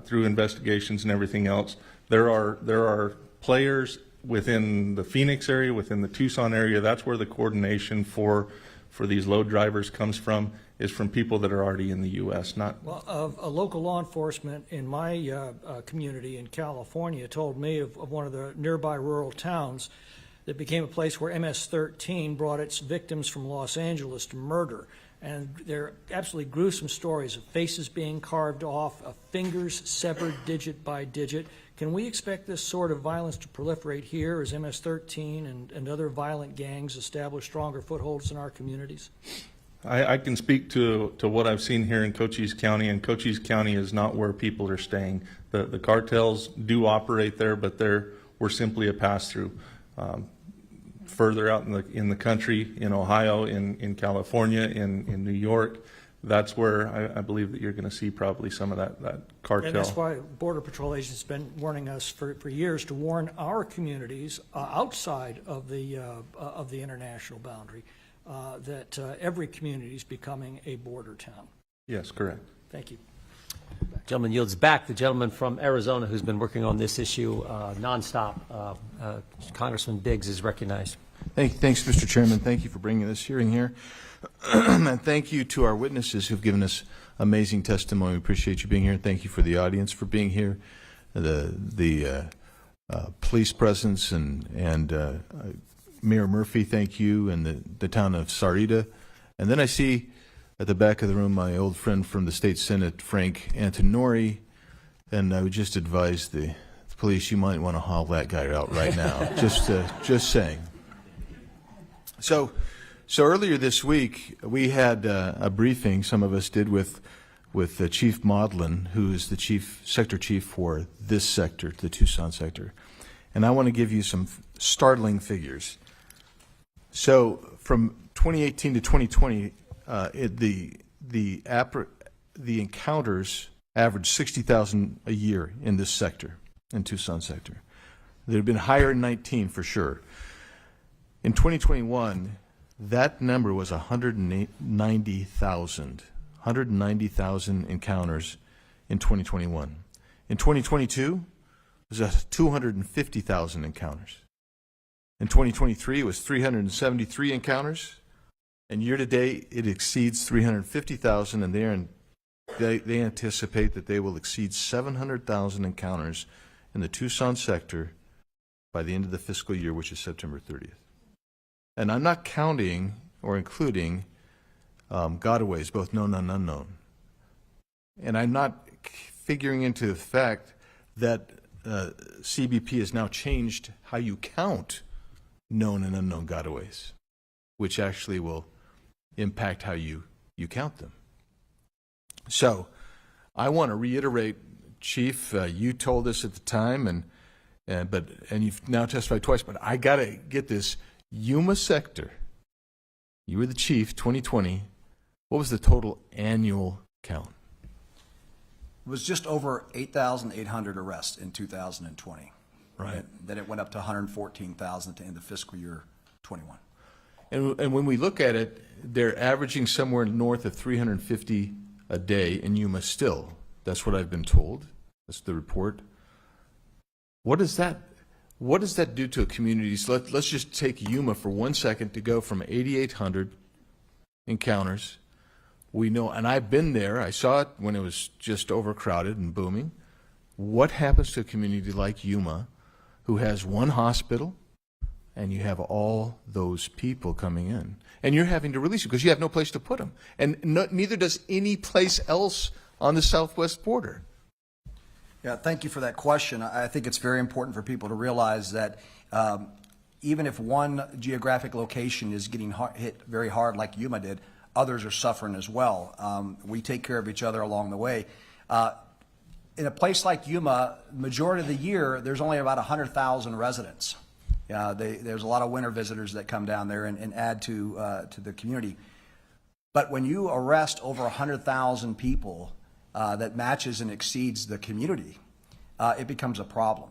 through investigations and everything else, there are players within the Phoenix area, within the Tucson area. That's where the coordination for these load drivers comes from, is from people that are already in the U.S. Not Well, a local law enforcement in my community in California told me of one of the nearby rural towns that became a place where MS-13 brought its victims from Los Angeles to murder. And they're absolutely gruesome stories of faces being carved off, of fingers severed digit by digit. Can we expect this sort of violence to proliferate here as MS-13 and other violent gangs establish stronger footholds in our communities? I can speak to what I've seen here in Cochise County, and Cochise County is not where people are staying. The cartels do operate there, but we're simply a pass-through. Further out in the country, in Ohio, in California, in New York, that's where I believe that you're going to see probably some of that cartel. And that's why Border Patrol agents have been warning us for years to warn our communities outside of the international boundary that every community is becoming a border town. Yes, correct. Thank you. Gentleman yields back. The gentleman from Arizona who's been working on this issue nonstop, Congressman Biggs, is recognized. Thanks, Mr. Chairman. Thank you for bringing this hearing here. And thank you to our witnesses who've given us amazing testimony. We appreciate you being here. Thank you for the audience for being here, the police presence, and Mayor Murphy, thank you, and the town of Sahuarita. And then I see at the back of the room my old friend from the State Senate, Frank Antonori, and I would just advise the police, you might want to haul that guy out right now. Just saying. So earlier this week, we had a briefing, some of us did, with Chief Maudlin, who is the sector chief for this sector, the Tucson sector. And I want to give you some startling figures. So from 2018 to 2020, the encounters averaged 60,000 a year in this sector, in Tucson sector. They've been higher in 19 for sure. In 2021, that number was 190,000. 190,000 encounters in 2021. In 2022, it was 250,000 encounters. In 2023, it was 373 encounters. And year to date, it exceeds 350,000, and they anticipate that they will exceed 700,000 encounters in the Tucson sector by the end of the fiscal year, which is September 30th. And I'm not counting or including gotaways, both known and unknown. And I'm not figuring into the fact that CBP has now changed how you count known and unknown gotaways, which actually will impact how you count them. So I want to reiterate, Chief, you told us at the time, and you've now testified twice, but I got to get this. Yuma sector, you were the chief, 2020. What was the total annual count? It was just over 8,800 arrests in 2020. Right. Then it went up to 114,000 to end the fiscal year 21. And when we look at it, they're averaging somewhere north of 350 a day in Yuma still. That's what I've been told. That's the report. What does that do to a community? So let's just take Yuma for 1 second to go from 8,800 encounters. We know, and I've been there. I saw it when it was just overcrowded and booming. What happens to a community like Yuma, who has one hospital, and you have all those people coming in, and you're having to release them because you have no place to put them, and neither does any place else on the southwest border? Yeah, thank you for that question. I think it's very important for people to realize that even if one geographic location is getting hit very hard like Yuma did, others are suffering as well. We take care of each other along the way. in a place like Yuma, majority of the year, there's only about 100,000 residents. There's a lot of winter visitors that come down there and add to the community. But when you arrest over 100,000 people, that matches and exceeds the community, it becomes a problem.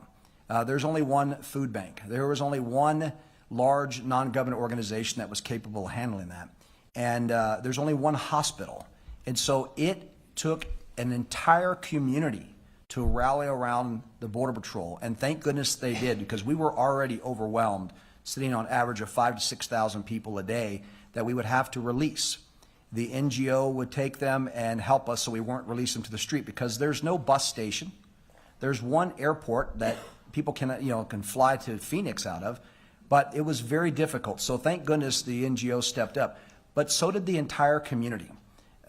There's only one food bank. There was only one large non-government organization that was capable of handling that. And there's only one hospital. And so it took an entire community to rally around the Border Patrol. And thank goodness they did, because we were already overwhelmed, sitting on average of 5,000 to 6,000 people a day that we would have to release. The NGO would take them and help us so we weren't releasing them to the street, because there's no bus station. There's one airport that people can fly to Phoenix out of, but it was very difficult. So thank goodness the NGO stepped up, but so did the entire community.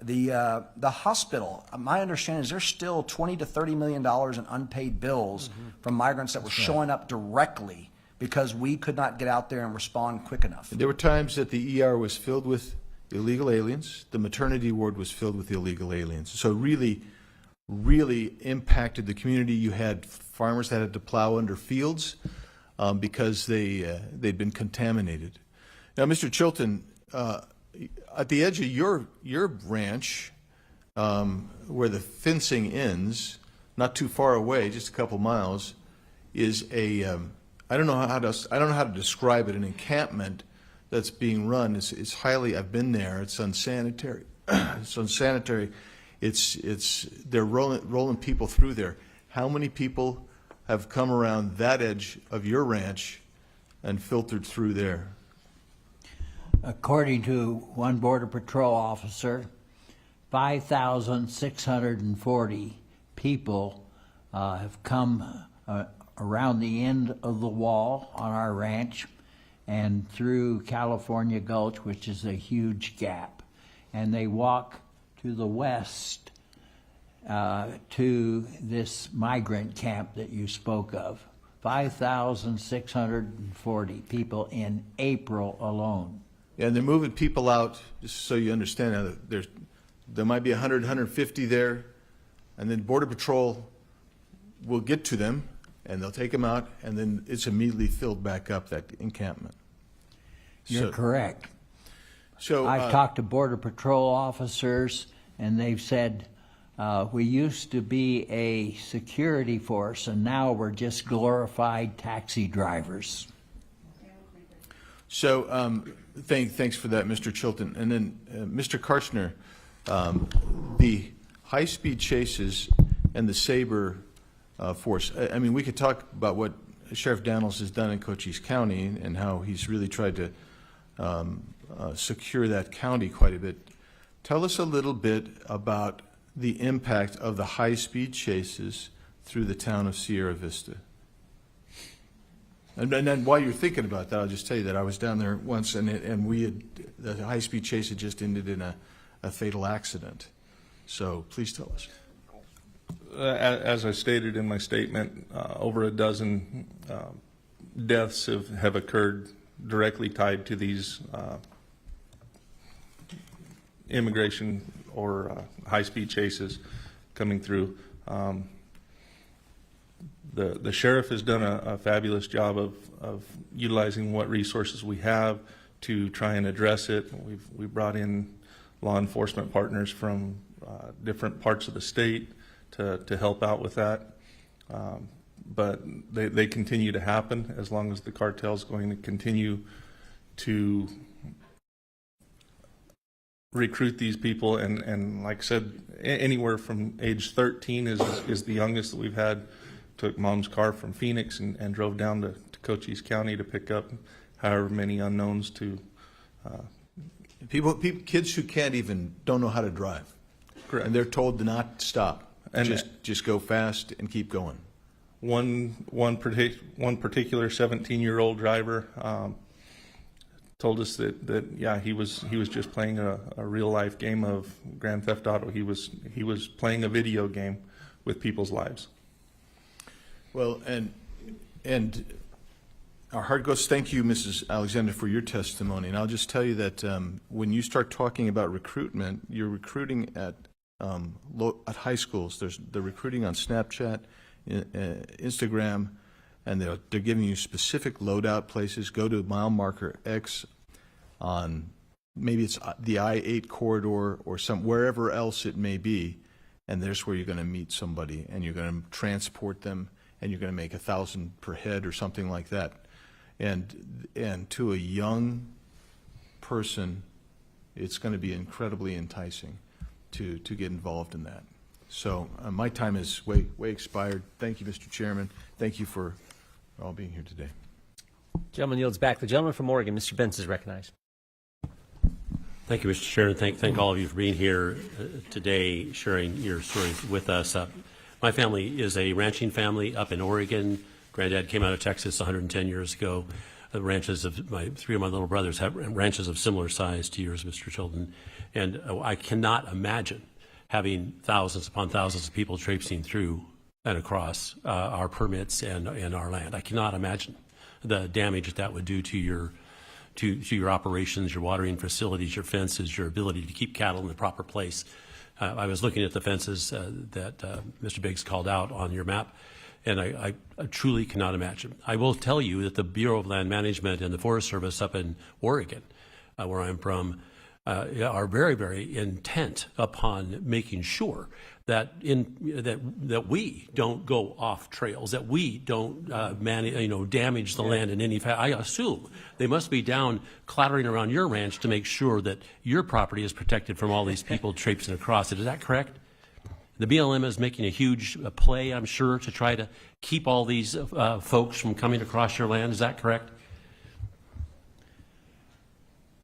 The hospital, my understanding is there's still $20 to $30 million in unpaid bills from migrants that were showing up directly because we could not get out there and respond quick enough. There were times that the ER was filled with illegal aliens. The maternity ward was filled with illegal aliens. So really impacted the community. You had farmers that had to plow under fields because they'd been contaminated. Now, Mr. Chilton, at the edge of your ranch, where the fencing ends, not too far away, just a couple miles, is a I don't know how to describe it. An encampment that's being run. It's highly. I've been there. It's unsanitary. It's unsanitary. They're rolling people through there. How many people have come around that edge of your ranch and filtered through there? According to one Border Patrol officer, 5,640 people have come around the end of the wall on our ranch and through California Gulch, which is a huge gap. And they walk to the west to this migrant camp that you spoke of. 5,640 people in April alone. And they're moving people out, just so you understand, there might be 100, 150 there, and then Border Patrol will get to them, and they'll take them out, and then it's immediately filled back up, that encampment. You're correct. So I've talked to Border Patrol officers, and they've said, we used to be a security force, and now we're just glorified taxi drivers. So thanks for that, Mr. Chilton. And then Mr. Karchner, the high-speed chases and the Sabre force. I mean, we could talk about what Sheriff Daniels has done in Cochise County and how he's really tried to secure that county quite a bit. Tell us a little bit about the impact of the high-speed chases through the town of Sierra Vista. And then while you're thinking about that, I'll just tell you that I was down there once, and the high-speed chase had just ended in a fatal accident. So please tell us. As I stated in my statement, over a dozen deaths have occurred directly tied to these immigration or high-speed chases coming through. The sheriff has done a fabulous job of utilizing what resources we have to try and address it. We've brought in law enforcement partners from different parts of the state to help out with that. But they continue to happen as long as the cartel is going to continue to recruit these people. And like I said, anywhere from age 13 is the youngest that we've had. Took mom's car from Phoenix and drove down to Cochise County to pick up however many unknowns to kids who don't know how to drive. Correct. And they're told to not stop, and just go fast and keep going. One particular 17-year-old driver told us that yeah, he was just playing a real life game of Grand Theft Auto. He was playing a video game with people's lives. Well, and our heart goes, thank you, Mrs. Alexander, for your testimony. And I'll just tell you that when you start talking about recruitment, you're recruiting at at high schools. They're recruiting on Snapchat, Instagram, and they're giving you specific loadout places. Go to mile marker X on maybe it's the I-8 corridor or wherever else it may be, and there's where you're going to meet somebody, and you're going to transport them, and you're going to make $1,000 per head or something like that. And to a young person, it's going to be incredibly enticing to get involved in that. So my time is way expired. Thank you, Mr. Chairman. Thank you for all being here today. Gentleman yields back. The gentleman from Oregon, Mr. Benz, is recognized. Thank you, Mr. Chairman. Thank all of you for being here today, sharing your stories with us. My family is a ranching family up in Oregon. Granddad came out of Texas 110 years ago. The ranches of three of my little brothers have ranches of similar size to yours, Mr. Chilton. And I cannot imagine having thousands upon thousands of people traipsing through and across our permits and our land. I cannot imagine the damage that would do to your operations, your watering facilities, your fences, your ability to keep cattle in the proper place. I was looking at the fences that Mr. Biggs called out on your map, and I truly cannot imagine. I will tell you that the Bureau of Land Management and the Forest Service up in Oregon, where I'm from, are very, very intent upon making sure that that we don't go off trails, that we don't damage the land in any I assume they must be down clattering around your ranch to make sure that your property is protected from all these people traipsing across it. Is that correct? The BLM is making a huge play, I'm sure, to try to keep all these folks from coming across your land. Is that correct?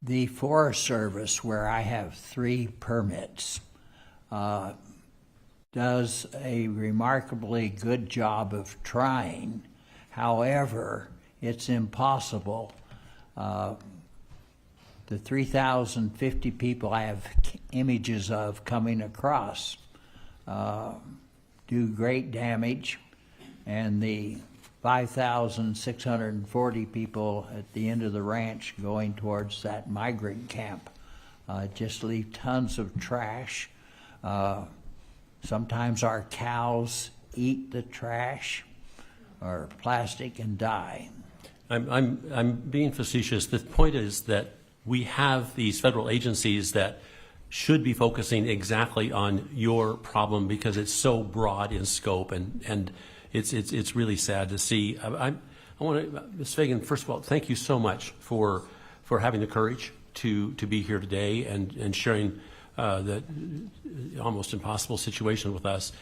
The Forest Service, where I have 3 permits, does a remarkably good job of trying. However, it's impossible. The 3,050 people I have images of coming across do great damage, and the 5,640 people at the end of the ranch going towards that migrant camp just leave tons of trash. Sometimes our cows eat the trash or plastic and die. I'm being facetious. The point is that we have these federal agencies that should be focusing exactly on your problem because it's so broad in scope, and it's really sad to see. I want to, Ms. Fagan, first of all, thank you so much for having the courage to be here today and sharing the almost impossible situation with us.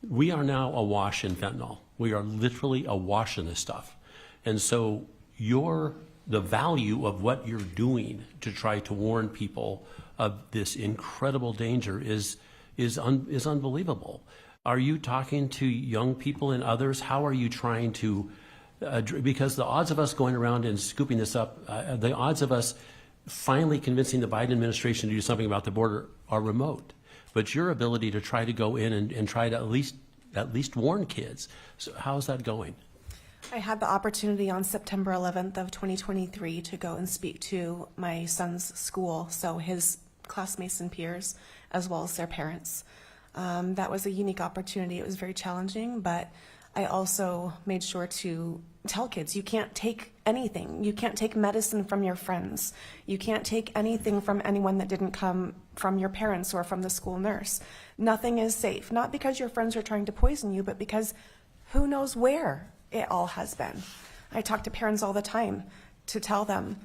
We are now awash in fentanyl. We are literally awash in this stuff. And so the value of what you're doing to try to warn people of this incredible danger is unbelievable. Are you talking to young people and others? How are you trying to, because the odds of us going around and scooping this up, the odds of us finally convincing the Biden administration to do something about the border are remote. But your ability to try to go in and try to at least warn kids, so how's that going? I had the opportunity on September 11th of 2023 to go and speak to my son's school, so his classmates and peers, as well as their parents. That was a unique opportunity. It was very challenging, but I also made sure to tell kids, you can't take anything. You can't take medicine from your friends. You can't take anything from anyone that didn't come from your parents or from the school nurse. Nothing is safe, not because your friends are trying to poison you, but because who knows where it all has been. I talk to parents all the time to tell them,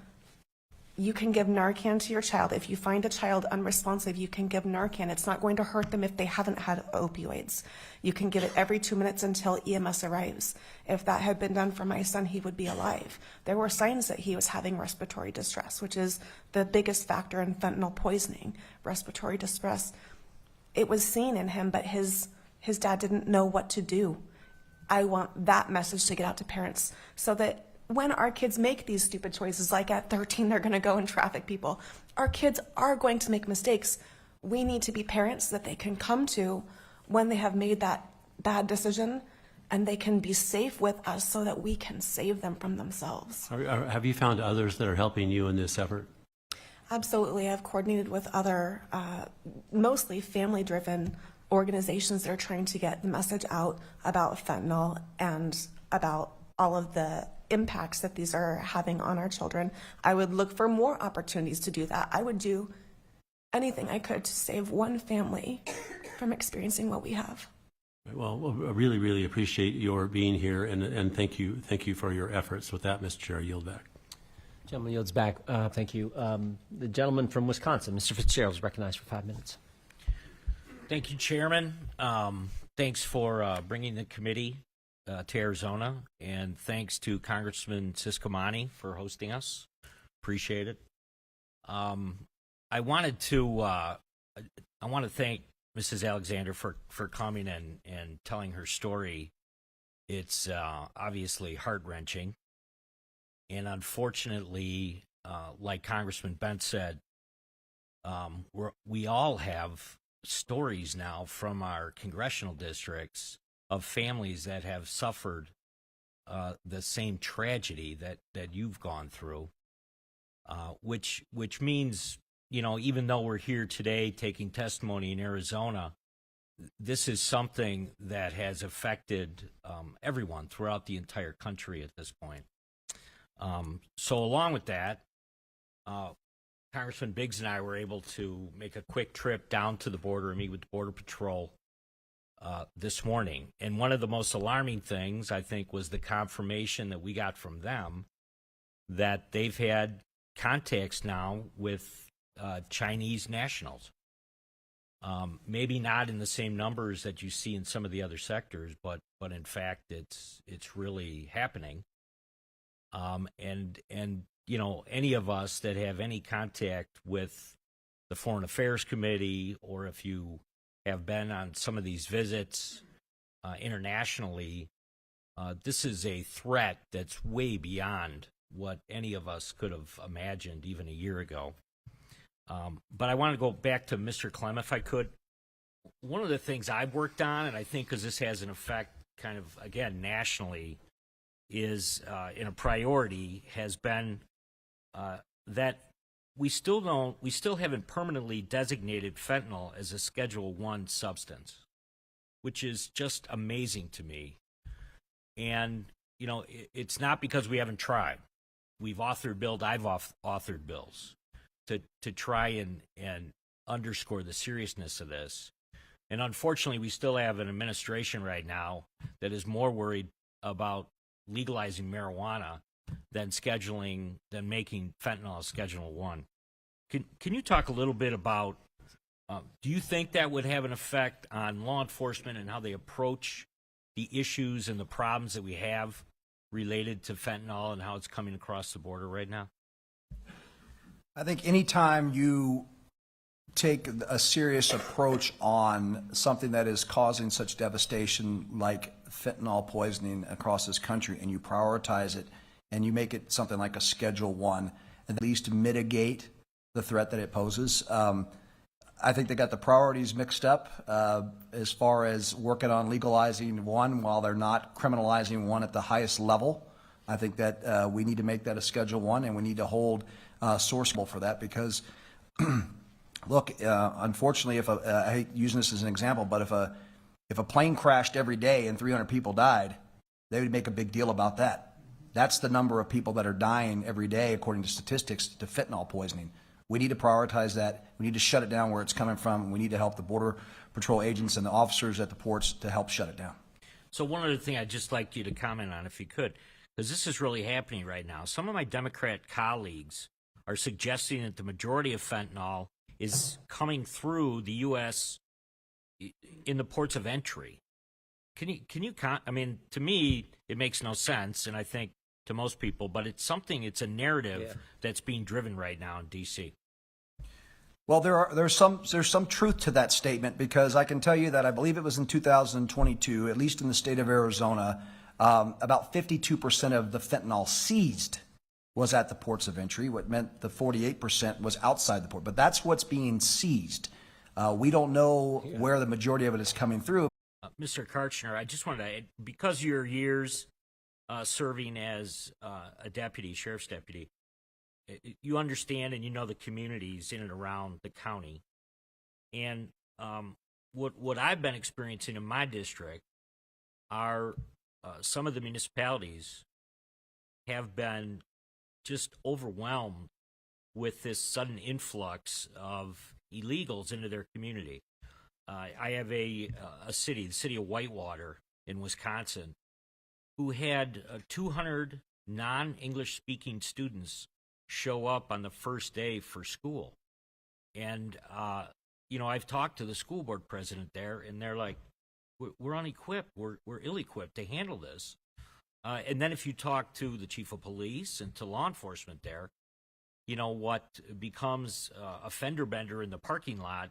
you can give Narcan to your child. If you find a child unresponsive, you can give Narcan. It's not going to hurt them if they haven't had opioids. You can give it every 2 minutes until EMS arrives. If that had been done for my son, he would be alive. There were signs that he was having respiratory distress, which is the biggest factor in fentanyl poisoning. Respiratory distress, it was seen in him, but his dad didn't know what to do. I want that message to get out to parents so that when our kids make these stupid choices, like at 13, they're going to go and traffic people. Our kids are going to make mistakes. We need to be parents that they can come to when they have made that bad decision, and they can be safe with us so that we can save them from themselves. Have you found others that are helping you in this effort? Absolutely. I've coordinated with other, mostly family-driven organizations that are trying to get the message out about fentanyl and about all of the impacts that these are having on our children. I would look for more opportunities to do that. I would do anything I could to save one family from experiencing what we have. Well, I really, really appreciate your being here, and thank you for your efforts. With that, Mr. Chair, I yield back. Gentleman yields back. Thank you. The gentleman from Wisconsin, Mr. Fitzgerald, is recognized for 5 minutes. Thank you, Chairman. Thanks for bringing the committee to Arizona, and thanks to Congressman Ciscomani for hosting us. Appreciate it. I want to thank Mrs. Alexander for coming and telling her story. It's obviously heart-wrenching. And unfortunately, like Congressman Bent said, we all have stories now from our congressional districts of families that have suffered the same tragedy that you've gone through, which means, you know, even though we're here today taking testimony in Arizona, this is something that has affected everyone throughout the entire country at this point. So along with that, Congressman Biggs and I were able to make a quick trip down to the border and meet with the Border Patrol this morning. And one of the most alarming things, I think, was the confirmation that we got from them that they've had contacts now with Chinese nationals. Maybe not in the same numbers that you see in some of the other sectors, but in fact, it's really happening. And you know, any of us that have any contact with the Foreign Affairs Committee, or if you have been on some of these visits internationally, this is a threat that's way beyond what any of us could have imagined even a year ago. But I want to go back to Mr. Clem, if I could. One of the things I've worked on, and I think because this has an effect kind of, again, nationally, is in a priority has been that we still haven't permanently designated fentanyl as a Schedule I substance, which is just amazing to me. And, you know, it's not because we haven't tried. We've authored bills, I've authored bills to try and underscore the seriousness of this. And unfortunately, we still have an administration right now that is more worried about legalizing marijuana than making fentanyl a Schedule I. Can you talk a little bit about, do you think that would have an effect on law enforcement and how they approach the issues and the problems that we have related to fentanyl and how it's coming across the border right now? I think anytime you take a serious approach on something that is causing such devastation like fentanyl poisoning across this country, and you prioritize it and you make it something like a Schedule I, at least mitigate the threat that it poses. I think they got the priorities mixed up as far as working on legalizing one while they're not criminalizing one at the highest level. I think that we need to make that a Schedule I, and we need to hold sourceable for that, because look, unfortunately, I hate using this as an example, but if a plane crashed every day and 300 people died, they would make a big deal about that. That's the number of people that are dying every day, according to statistics, to fentanyl poisoning. We need to prioritize that. We need to shut it down where it's coming from. We need to help the Border Patrol agents and the officers at the ports to help shut it down. So one other thing I'd just like you to comment on, if you could, because this is really happening right now. Some of my Democrat colleagues are suggesting that the majority of fentanyl is coming through the U.S. in the ports of entry. Can you I mean, to me, it makes no sense, and I think to most people, but it's a narrative that's being driven right now in D.C. Well, there's some truth to that statement, because I can tell you that I believe it was in 2022, at least in the state of Arizona, about 52% of the fentanyl seized was at the ports of entry, what meant the 48% was outside the port. But that's what's being seized. We don't know where the majority of it is coming through. Mr. Karchner, I just wanted to, because of your years serving as a deputy, sheriff's deputy, you understand and you know the communities in and around the county. And what I've been experiencing in my district are some of the municipalities have been just overwhelmed with this sudden influx of illegals into their community. I have a city, the city of Whitewater in Wisconsin, who had 200 non-English speaking students show up on the first day for school. And, I've talked to the school board president there, and they're like, we're unequipped, we're ill-equipped to handle this. And then if you talk to the chief of police and to law enforcement there, what becomes a fender bender in the parking lot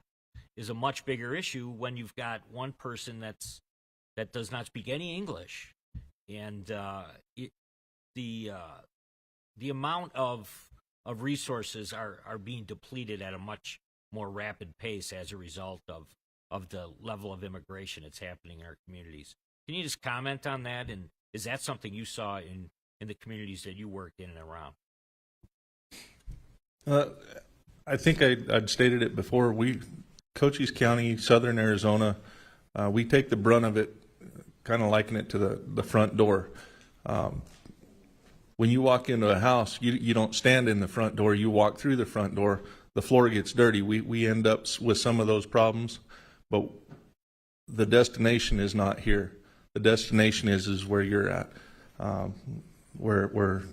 is a much bigger issue when you've got one person that does not speak any English. And the amount of resources are being depleted at a much more rapid pace as a result of the level of immigration that's happening in our communities. Can you just comment on that? And is that something you saw in the communities that you worked in and around? I think I'd stated it before. Cochise County, Southern Arizona, we take the brunt of it, kind of liken it to the front door. When you walk into a house, you don't stand in the front door, you walk through the front door, the floor gets dirty. We end up with some of those problems, but the destination is not here. The destination is where you're at, where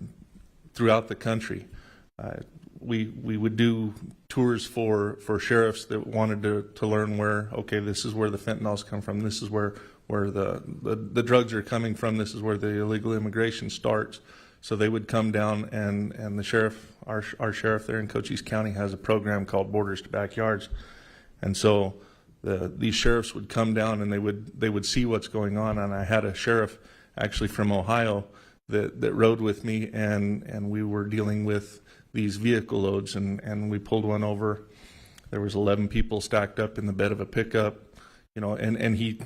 throughout the country. We would do tours for sheriffs that wanted to learn where, okay, this is where the fentanyls come from, this is where the drugs are coming from, this is where the illegal immigration starts. So they would come down, and the sheriff, our sheriff there in Cochise County, has a program called Borders to Backyards. And so these sheriffs would come down and they would see what's going on. And I had a sheriff actually from Ohio that rode with me, and we were dealing with these vehicle loads, and we pulled one over. There was 11 people stacked up in the bed of a pickup, and he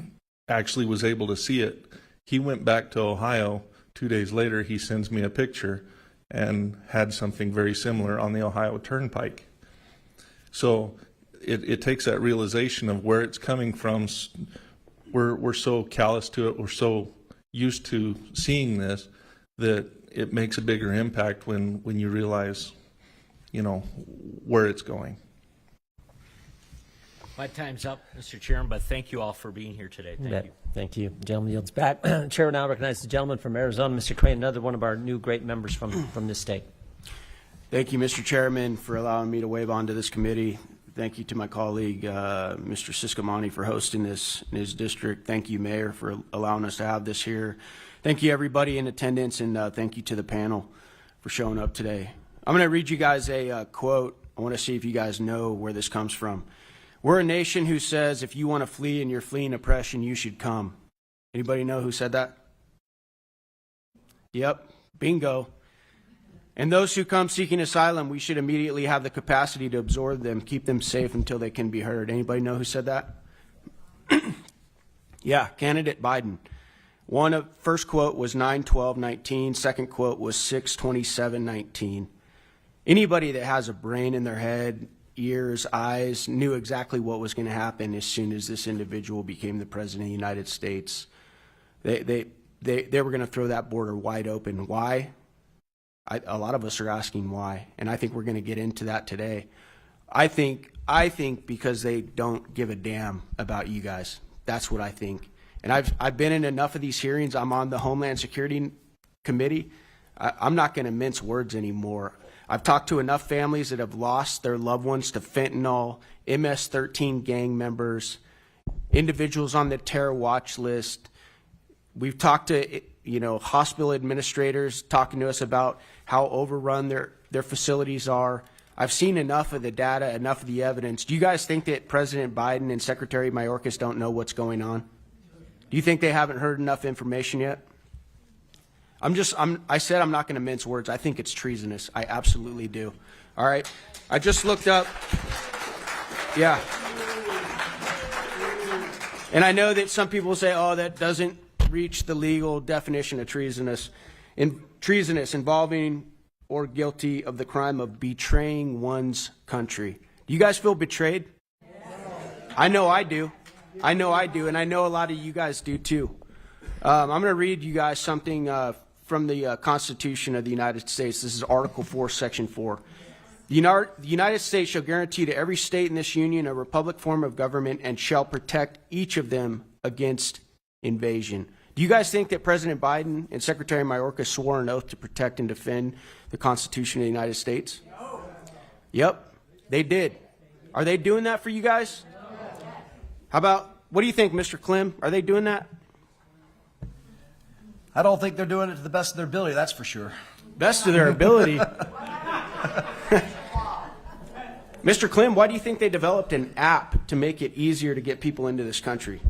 actually was able to see it. He went back to Ohio. 2 days later, he sends me a picture and had something very similar on the Ohio Turnpike. So it takes that realization of where it's coming from. We're so callous to it. We're so used to seeing this that it makes a bigger impact when you realize, where it's going. My time's up, Mr. Chairman, but thank you all for being here today. Thank you. Thank you. Gentleman yields back. Chair now recognizes the gentleman from Arizona, Mr. Crane, another one of our new great members from this state. Thank you, Mr. Chairman, for allowing me to wave on to this committee. Thank you to my colleague, Mr. Siscomani, for hosting this in his district. Thank you, Mayor, for allowing us to have this here. Thank you, everybody in attendance, and thank you to the panel for showing up today. I'm going to read you guys a quote. I want to see if you guys know where this comes from. We're a nation who says if you want to flee and you're fleeing oppression, you should come. Anybody know who said that? Yep, bingo. And those who come seeking asylum, we should immediately have the capacity to absorb them, keep them safe until they can be heard. Anybody know who said that? Yeah, candidate Biden. First quote was 9/12/19. Second quote was 6/27/19. Anybody that has a brain in their head, ears, eyes, knew exactly what was going to happen as soon as this individual became the president of the United States. They were going to throw that border wide open. Why? A lot of us are asking why, and I think we're going to get into that today. I think because they don't give a damn about you guys. That's what I think. And I've been in enough of these hearings. I'm on the Homeland Security Committee. I'm not going to mince words anymore. I've talked to enough families that have lost their loved ones to fentanyl, MS-13 gang members, individuals on the terror watch list. We've talked to hospital administrators talking to us about how overrun their facilities are. I've seen enough of the data, enough of the evidence. Do you guys think that President Biden and Secretary Mayorkas don't know what's going on? Do you think they haven't heard enough information yet? I said I'm not going to mince words. I think it's treasonous. I absolutely do. All right. I just looked up. Yeah. And I know that some people say, oh, that doesn't reach the legal definition of treasonous. Treasonous involving or guilty of the crime of betraying one's country. Do you guys feel betrayed? I know I do. I know I do, and I know a lot of you guys do too. I'm going to read you guys something from the Constitution of the United States. This is Article 4, Section 4. The United States shall guarantee to every state in this union a republic form of government and shall protect each of them against invasion. Do you guys think that President Biden and Secretary Mayorkas swore an oath to protect and defend the Constitution of the United States? No. Yep, they did. Are they doing that for you guys? How about, what do you think, Mr. Clem? Are they doing that? I don't think they're doing it to the best of their ability, that's for sure. Best of their ability. Mr. Clem, why do you think they developed an app to make it easier to get people into this country?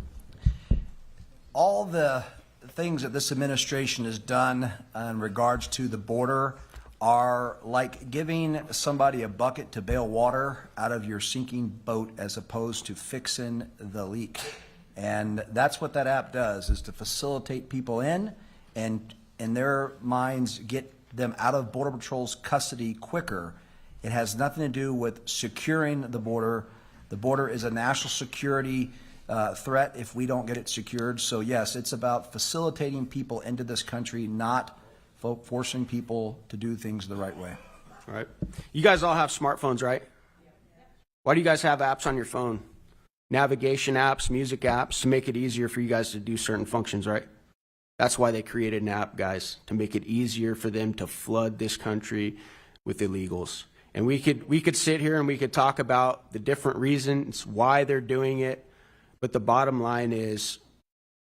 All the things that this administration has done in regards to the border are like giving somebody a bucket to bail water out of your sinking boat as opposed to fixing the leak. And that's what that app does, is to facilitate people in and in their minds get them out of Border Patrol's custody quicker. It has nothing to do with securing the border. The border is a national security threat if we don't get it secured. So yes, it's about facilitating people into this country, not forcing people to do things the right way. All right. You guys all have smartphones, right? Why do you guys have apps on your phone? Navigation apps, music apps, to make it easier for you guys to do certain functions, right? That's why they created an app, guys, to make it easier for them to flood this country with illegals. And we could sit here and we could talk about the different reasons why they're doing it, but the bottom line is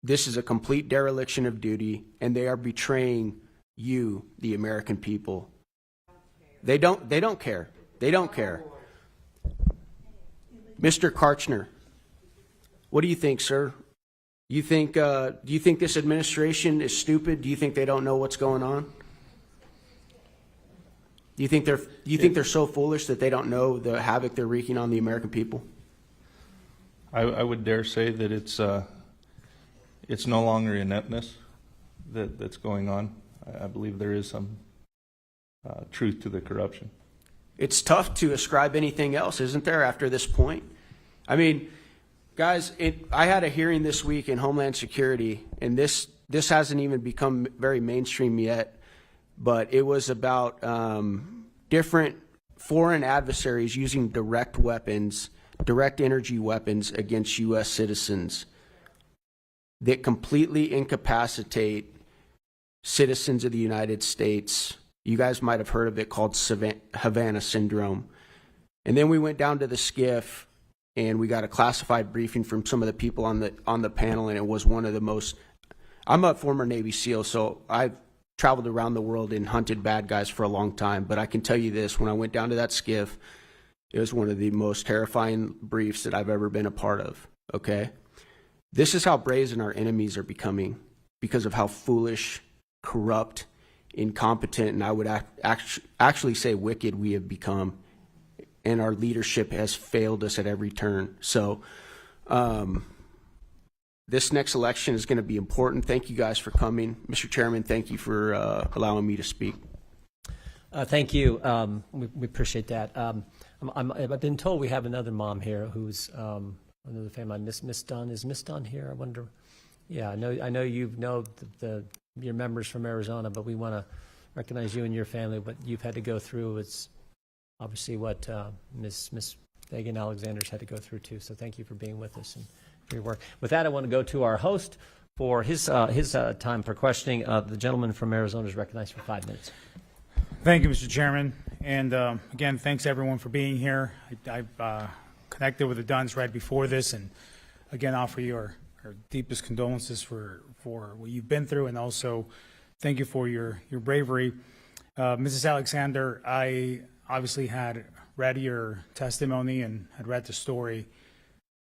this is a complete dereliction of duty, and they are betraying you, the American people. They don't care. They don't care. Mr. Karchner, what do you think, sir? Do you think this administration is stupid? Do you think they don't know what's going on? Do you think they're so foolish that they don't know the havoc they're wreaking on the American people? I would dare say that it's no longer ineptness that's going on. I believe there is some truth to the corruption. It's tough to ascribe anything else, isn't there, after this point? I mean, guys, I had a hearing this week in Homeland Security, and this hasn't even become very mainstream yet, but it was about different foreign adversaries using direct energy weapons against U.S. citizens that completely incapacitate citizens of the United States. You guys might have heard of it, called Havana Syndrome. And then we went down to the SCIF, and we got a classified briefing from some of the people on the panel, and it was one of the most. I'm a former Navy SEAL, so I've traveled around the world and hunted bad guys for a long time. But I can tell you this: when I went down to that SCIF, it was one of the most terrifying briefs that I've ever been a part of. Okay, this is how brazen our enemies are becoming because of how foolish, corrupt, incompetent, and I would actually say wicked we have become. And our leadership has failed us at every turn. So this next election is going to be important. Thank you guys for coming. Mr. Chairman, thank you for allowing me to speak. Thank you. We appreciate that. I've been told we have another mom here who's another family. Miss Dunn. Is Miss Dunn here? I wonder. Yeah, I know you know your members from Arizona, but we want to recognize you and your family. What you've had to go through. It's obviously what Miss Megan Alexander's had to go through too. So thank you for being with us and for your work. With that, I want to go to our host for his time for questioning. The gentleman from Arizona is recognized for 5 minutes. Thank you, Mr. Chairman. And again, thanks everyone for being here. I've connected with the Dunns right before this, and again, offer you our deepest condolences for what you've been through, and also thank you for your bravery. Mrs. Alexander, I obviously had read your testimony and had read the story,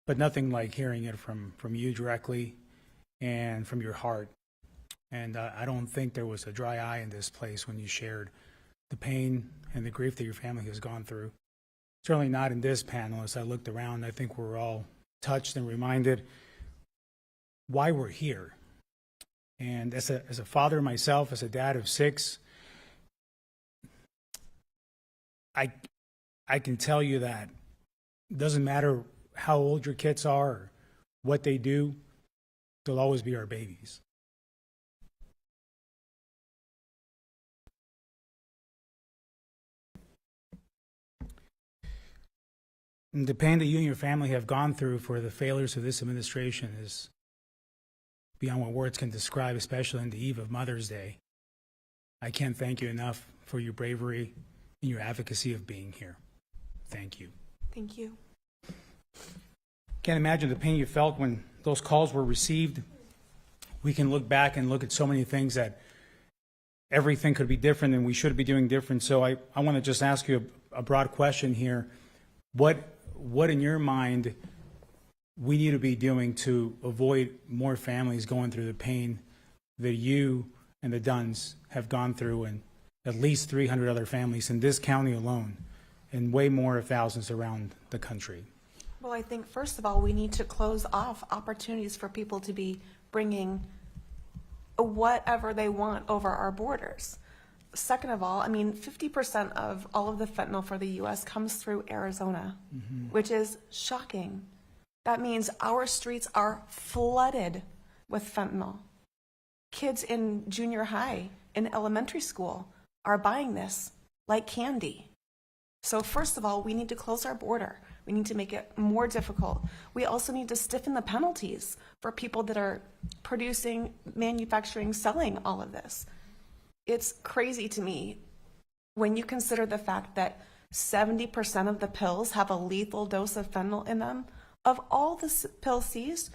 but nothing like hearing it from you directly and from your heart. And I don't think there was a dry eye in this place when you shared the pain and the grief that your family has gone through. Certainly not in this panel. As I looked around, I think we're all touched and reminded why we're here. And as a father myself, as a dad of 6, I can tell you that it doesn't matter how old your kids are or what they do, they'll always be our babies. And the pain that you and your family have gone through for the failures of this administration is beyond what words can describe, especially on the eve of Mother's Day. I can't thank you enough for your bravery and your advocacy of being here. Thank you. Thank you. Can't imagine the pain you felt when those calls were received. We can look back and look at so many things that everything could be different and we should be doing different. So I want to just ask you a broad question here. What in your mind we need to be doing to avoid more families going through the pain that you and the Dunns have gone through, and at least 300 other families in this county alone, and way more thousands around the country? Well, I think first of all, we need to close off opportunities for people to be bringing whatever they want over our borders. Second of all, I mean, 50% of all of the fentanyl for the U.S. comes through Arizona, which is shocking. That means our streets are flooded with fentanyl. Kids in junior high, in elementary school, are buying this like candy. So first of all, we need to close our border. We need to make it more difficult. We also need to stiffen the penalties for people that are producing, manufacturing, selling all of this. It's crazy to me when you consider the fact that 70% of the pills have a lethal dose of fentanyl in them. Of all the pills seized,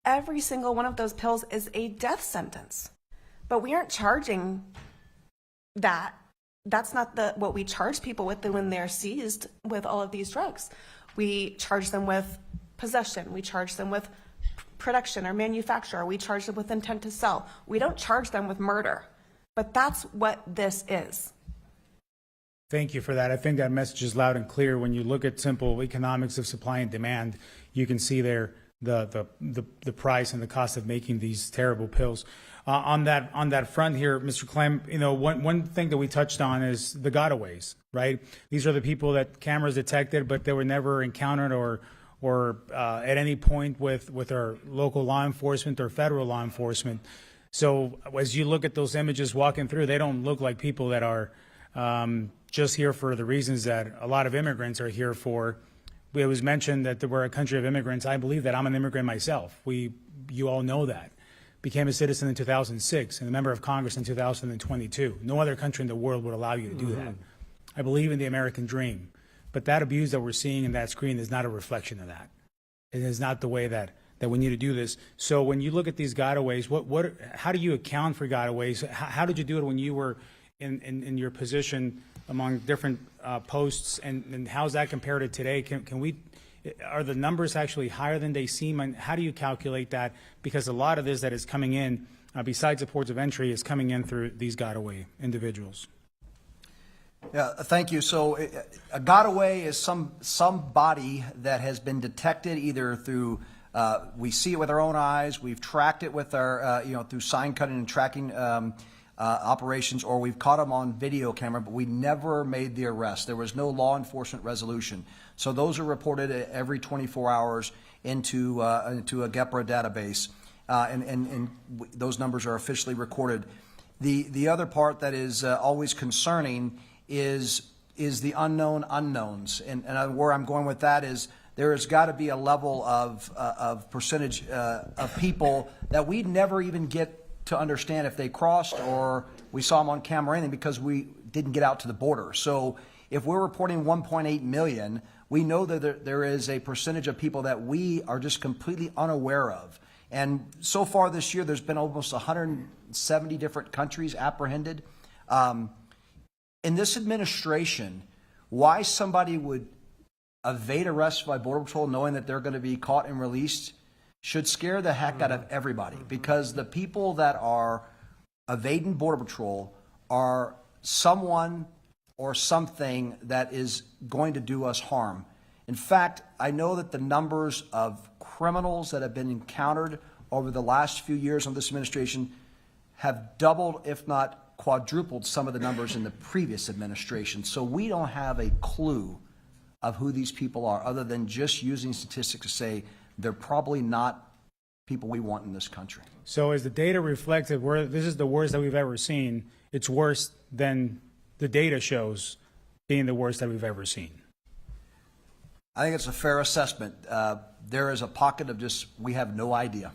every single one of those pills is a death sentence. But we aren't charging that. That's not what we charge people with when they're seized with all of these drugs. We charge them with possession. We charge them with production or manufacture. We charge them with intent to sell. We don't charge them with murder. But that's what this is. Thank you for that. I think that message is loud and clear. When you look at simple economics of supply and demand, you can see there the price and the cost of making these terrible pills. On that front here, Mr. Clem, you know, one thing that we touched on is the gotaways, right? These are the people that cameras detected, but they were never encountered or at any point with our local law enforcement or federal law enforcement. So as you look at those images walking through, they don't look like people that are just here for the reasons that a lot of immigrants are here for. It was mentioned that we're a country of immigrants. I believe that. I'm an immigrant myself. You all know that. Became a citizen in 2006 and a member of Congress in 2022. No other country in the world would allow you to do that. I believe in the American dream. But that abuse that we're seeing in that screen is not a reflection of that. It is not the way that we need to do this. So when you look at these gotaways, how do you account for gotaways? How did you do it when you were in your position among different posts, and how's that compared to today? Are the numbers actually higher than they seem, and how do you calculate that? Because a lot of this that is coming in, besides the ports of entry, is coming in through these gotaway individuals. Yeah, thank you. So a gotaway is somebody that has been detected either through we see it with our own eyes, we've tracked it with our through sign cutting and tracking operations, or we've caught them on video camera, but we never made the arrest. There was no law enforcement resolution. So those are reported every 24 hours into a GEPRA database, and those numbers are officially recorded. The other part that is always concerning is the unknown unknowns, and where I'm going with that is there has got to be a level of percentage of people that we never even get to understand if they crossed or we saw them on camera or anything, because we didn't get out to the border. So if we're reporting 1.8 million, we know that there is a percentage of people that we are just completely unaware of. And so far this year, there's been almost 170 different countries apprehended. In this administration, why somebody would evade arrest by Border Patrol knowing that they're going to be caught and released should scare the heck out of everybody, because the people that are evading Border Patrol are someone or something that is going to do us harm. In fact, I know that the numbers of criminals that have been encountered over the last few years of this administration have doubled, if not quadrupled some of the numbers in the previous administration. So we don't have a clue of who these people are, other than just using statistics to say they're probably not people we want in this country. So as the data reflected, this is the worst that we've ever seen. It's worse than the data shows being the worst that we've ever seen. I think it's a fair assessment. There is a pocket of just, we have no idea.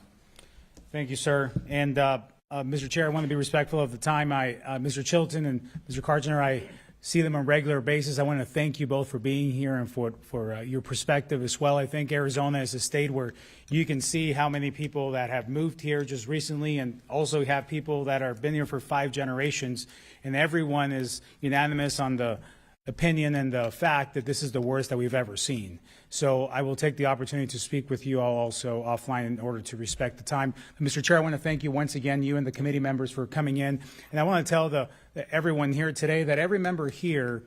Thank you, sir. And Mr. Chair, I want to be respectful of the time. Mr. Chilton and Mr. Karchner, I see them on a regular basis. I want to thank you both for being here and for your perspective as well. I think Arizona is a state where you can see how many people that have moved here just recently, and also have people that have been here for 5 generations, and everyone is unanimous on the opinion and the fact that this is the worst that we've ever seen. So I will take the opportunity to speak with you all also offline in order to respect the time. Mr. Chair, I want to thank you once again, you and the committee members, for coming in. And I want to tell everyone here today that every member here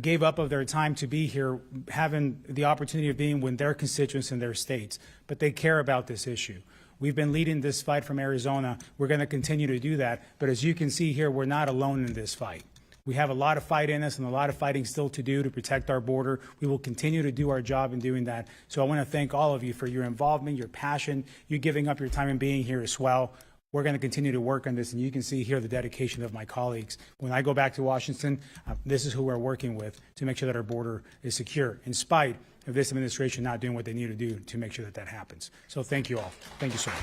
gave up of their time to be here, having the opportunity of being with their constituents in their states. But they care about this issue. We've been leading this fight from Arizona. We're going to continue to do that. But as you can see here, we're not alone in this fight. We have a lot of fight in us and a lot of fighting still to do to protect our border. We will continue to do our job in doing that. So I want to thank all of you for your involvement, your passion, you giving up your time and being here as well. We're going to continue to work on this, and you can see here the dedication of my colleagues. When I go back to Washington, this is who we're working with to make sure that our border is secure, in spite of this administration not doing what they need to do to make sure that that happens. So thank you all. Thank you so much.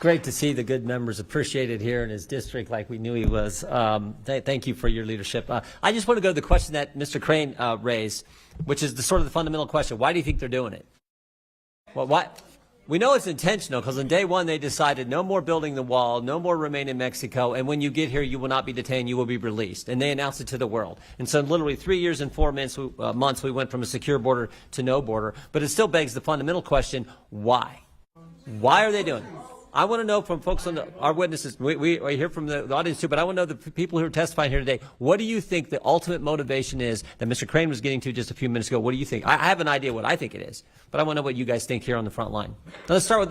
Great to see the good members appreciated here in his district like we knew he was. Thank you for your leadership. I just want to go to the question that Mr. Crane raised, which is the sort of the fundamental question. Why do you think they're doing it? Well, why? We know it's intentional because on day one they decided no more building the wall, no more remain in Mexico, and when you get here you will not be detained, you will be released. And they announced it to the world. And so literally 3 years and 4 months we went from a secure border to no border. But it still begs the fundamental question, why? Why are they doing it? I want to know from folks on our witnesses, we hear from the audience too, but I want to know the people who are testifying here today, what do you think the ultimate motivation is that Mr. Crane was getting to just a few minutes ago? What do you think? I have an idea what I think it is, but I want to know what you guys think here on the front line. Now, let's start with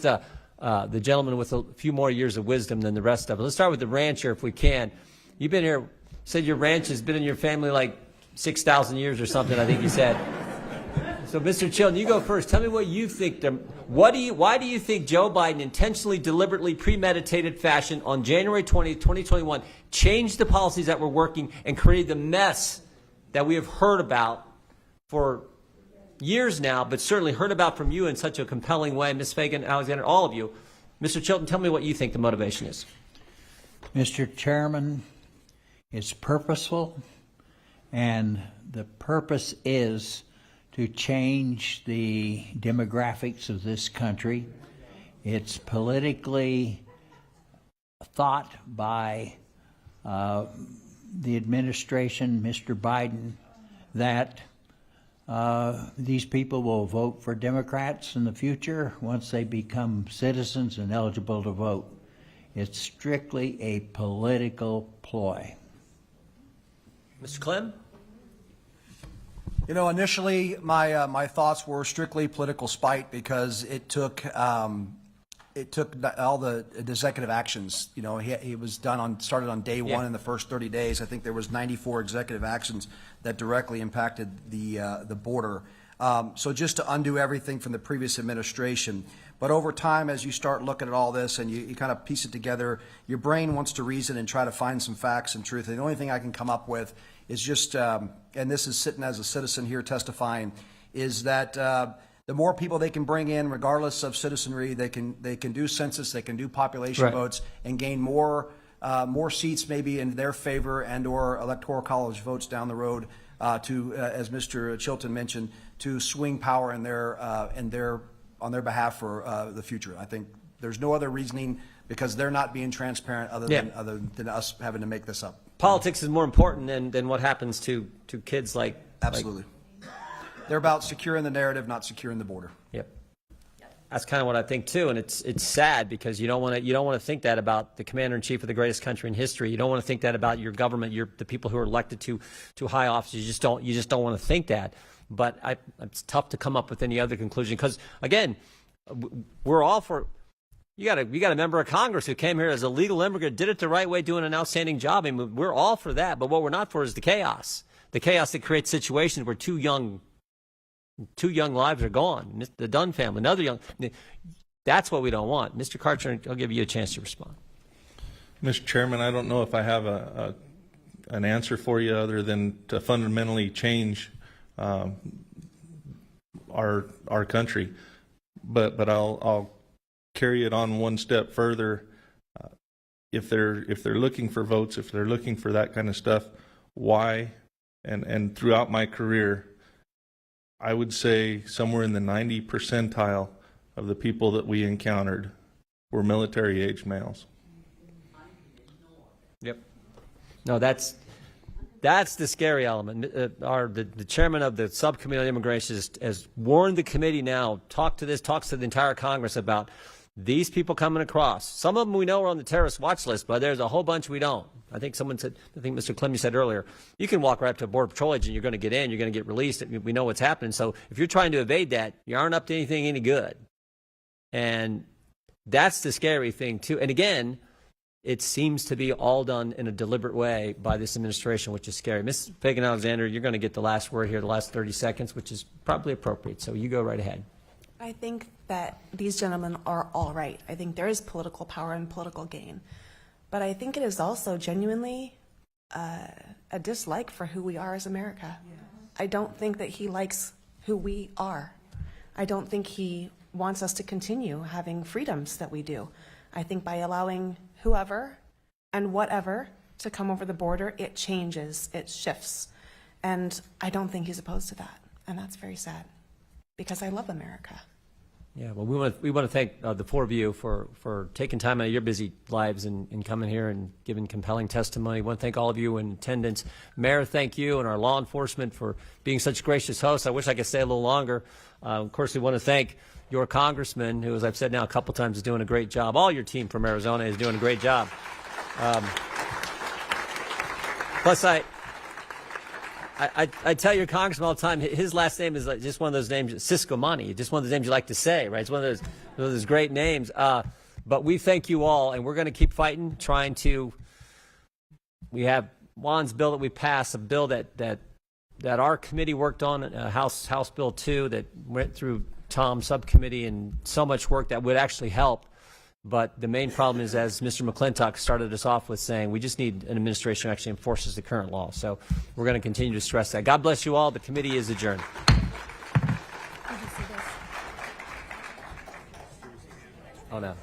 the gentleman with a few more years of wisdom than the rest of us. Let's start with the rancher if we can. You've been here, said your ranch has been in your family like 6,000 years or something, I think you said. So, Mr. Chilton, you go first. Tell me what you think. Why do you think Joe Biden intentionally, deliberately, premeditated fashion on January 20th, 2021 changed the policies that were working and created the mess that we have heard about for years now, but certainly heard about from you in such a compelling way, Ms. Fagan, Alexander, all of you. Mr. Chilton, tell me what you think the motivation is. Mr. Chairman, it's purposeful, and the purpose is to change the demographics of this country. It's politically thought by the administration, Mr. Biden, that these people will vote for Democrats in the future once they become citizens and eligible to vote. It's strictly a political ploy. Mr. Clem? You know, initially my thoughts were strictly political spite because it took all the executive actions. You know, he was started on day one in the first 30 days. I think there was 94 executive actions that directly impacted the border. So just to undo everything from the previous administration. But over time, as you start looking at all this and you kind of piece it together, your brain wants to reason and try to find some facts and truth. And the only thing I can come up with is just, and this is sitting as a citizen here testifying, is that the more people they can bring in, regardless of citizenry, they can do census, they can do population votes, and gain more seats maybe in their favor and/or electoral college votes down the road to, as Mr. Chilton mentioned, to swing power on their behalf for the future. I think there's no other reasoning because they're not being transparent other than us having to make this up. Politics is more important than what happens to kids like... Absolutely. They're about securing the narrative, not securing the border. Yep. That's kind of what I think too, and it's sad because you don't want to think that about the commander-in-chief of the greatest country in history. You don't want to think that about your government, the people who are elected to high office. You just don't want to think that. But it's tough to come up with any other conclusion because, again, we're all for. You got a member of Congress who came here as a legal immigrant, did it the right way, doing an outstanding job. I mean, we're all for that. But what we're not for is the chaos that creates situations where two young lives are gone. The Dunn family, another young. That's what we don't want. Mr. Karcher, I'll give you a chance to respond. Mr. Chairman, I don't know if I have an answer for you other than to fundamentally change our country, but I'll carry it on one step further. If they're looking for votes, if they're looking for that kind of stuff, why? And throughout my career, I would say somewhere in the 90 percentile of the people that we encountered were military-age males. Yep. No, that's the scary element. The chairman of the subcommittee on immigration has warned the committee now, talks to the entire Congress about these people coming across. Some of them we know are on the terrorist watch list, but there's a whole bunch we don't. I think Mr. Clem, said earlier, you can walk right up to a Border Patrol agent, you're going to get in, you're going to get released, we know what's happening. So if you're trying to evade that, you aren't up to anything any good. And that's the scary thing, too. And again, it seems to be all done in a deliberate way by this administration, which is scary. Ms. Fagan-Alexander, you're going to get the last word here, the last 30 seconds, which is probably appropriate. So you go right ahead. I think that these gentlemen are all right. I think there is political power and political gain. But I think it is also genuinely a dislike for who we are as America. Yes. I don't think that he likes who we are. I don't think he wants us to continue having freedoms that we do. I think by allowing whoever and whatever to come over the border, it changes, it shifts. And I don't think he's opposed to that. And that's very sad, because I love America. Yeah, well, we want to thank the four of you for taking time out of your busy lives and coming here and giving compelling testimony. We want to thank all of you in attendance. Mayor, thank you, and our law enforcement for being such gracious hosts. I wish I could stay a little longer. Of course, we want to thank your congressman, who, as I've said now a couple times, is doing a great job. All your team from Arizona is doing a great job. Plus, I tell your congressman all the time, his last name is like just one of those names, Cisco-Money, just one of those names you like to say, right? It's one of those great names. But we thank you all, and we're going to keep fighting, we have Juan's bill that we passed, a bill that our committee worked on, House Bill 2, that went through Tom's subcommittee, and so much work that would actually help. But the main problem is, as Mr. McClintock started us off with saying, we just need an administration who actually enforces the current law. So we're going to continue to stress that. God bless you all. The committee is adjourned. Oh, no.